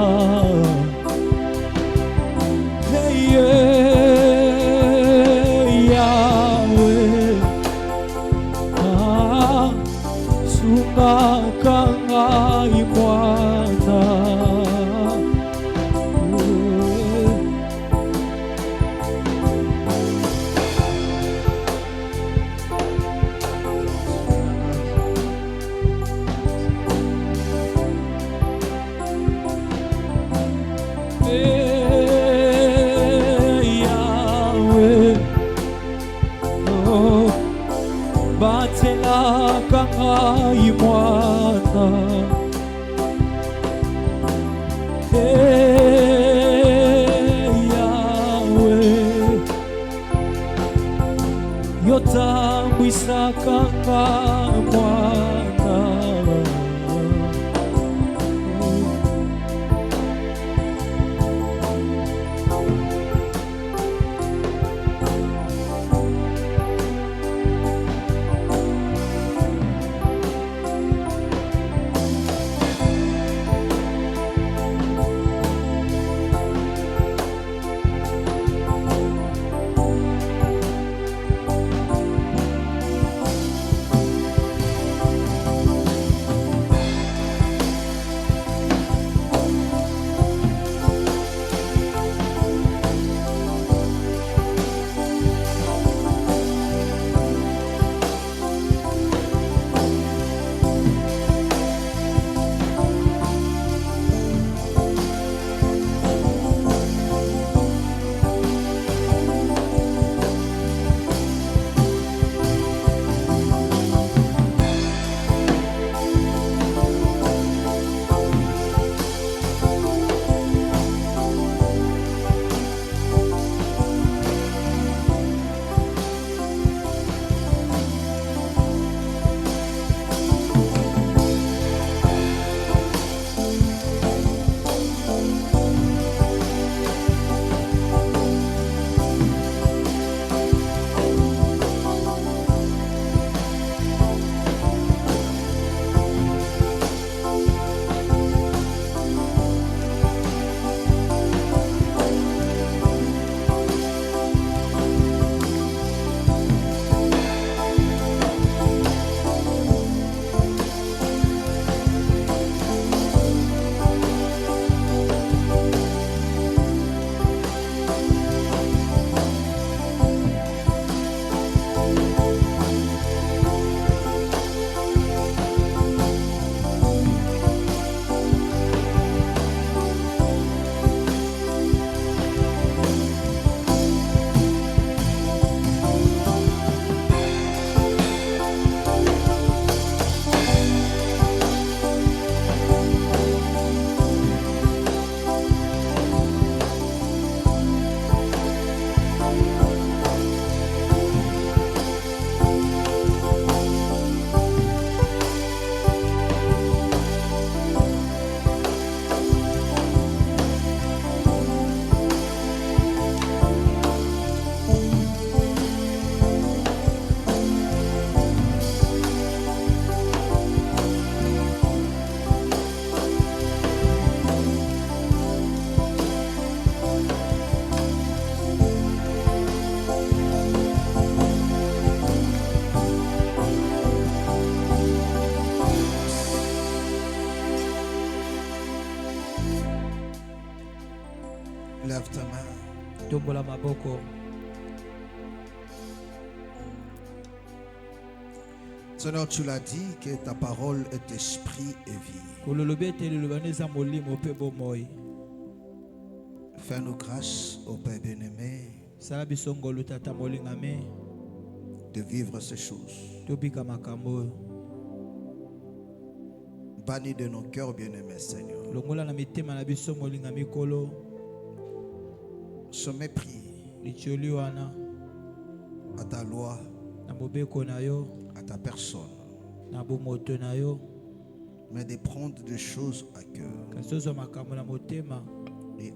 A: Lève ta main.
B: tombola maboko.
A: Seigneur, tu l'as dit que ta parole est esprit et vie.
B: Kololobi ete liloba eza molimo mpe bomoi.
A: Fais-nous grâce, ô Père bien-aimé,
B: Sala biso ngolu tata molingami
A: de vivre ces choses.
B: tobika makambo oyo.
A: Bannis de nos cœurs, bien-aimés, Seigneur,
B: Longola na mitema na biso molingami kolo
A: ce mépris
B: licholi wana
A: à ta loi,
B: na mobeko na yo
A: à ta personne,
B: na bomoto na yo
A: mais de prendre des choses à cœur
B: kasi ozwa makambo na motema
A: et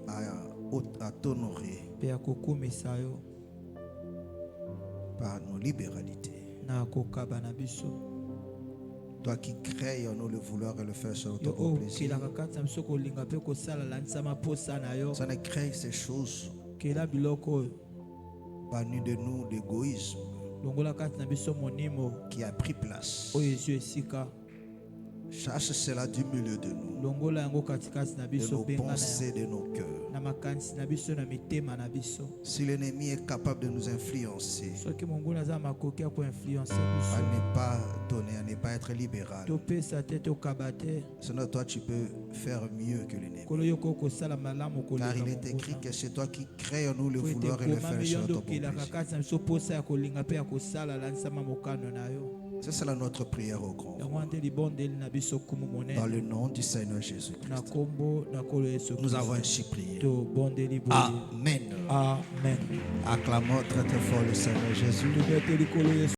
A: à t'honorer
B: mpe ya kokumisa yo
A: par nos libéralités.
B: na kokaba na biso.
A: Toi qui crées en nous le vouloir et le faire selon
B: Yo
A: ton bon plaisir.
B: okilaka kati na biso kolinga mpe kosala lanisama mposa na yo
A: Ça ne crée ces choses,
B: kela biloko oyo
A: bannis de nous l'égoïsme
B: longola kati na biso monimo
A: qui a pris place.
B: oyo ezwi esika.
A: Chasse cela du milieu de nous,
B: longola yango katikati na
A: de
B: biso
A: nos
B: benga na
A: pensées,
B: yango
A: de nos cœurs.
B: na makanisi na biso na mitema na biso.
A: Si l'ennemi est capable de nous influencer,
B: soki mongoli aza makoki ya koinfluence
A: à
B: biso
A: ne pas donner, à ne pas être libéral,
B: topesa te tokaba te
A: sinon toi tu peux faire mieux que l'ennemi.
B: kolo yo koki kosala malamu
A: Car il
B: kolinga
A: est écrit
B: monguna.
A: que c'est toi qui crées en nous le
B: Po ete
A: vouloir et le faire
B: ekomami yo
A: selon
B: nde
A: ton bon
B: okilaka
A: plaisir.
B: kati na biso mposa ya kolinga mpe ya kosala lanisama mokano na yo.
A: C'est cela notre prière au grand.
B: yango wana nde libondeli na biso kumu
A: Dans
B: monene
A: le nom du Seigneur Jésus-Christ.
B: na kombo na kolo yesu
A: Nous avons
B: kristo
A: ainsi prié.
B: tobondeli boye.
A: Amen.
B: Amen.
A: Acclamons très très fort le Seigneur Jésus.
B: tobeteli kolo yesu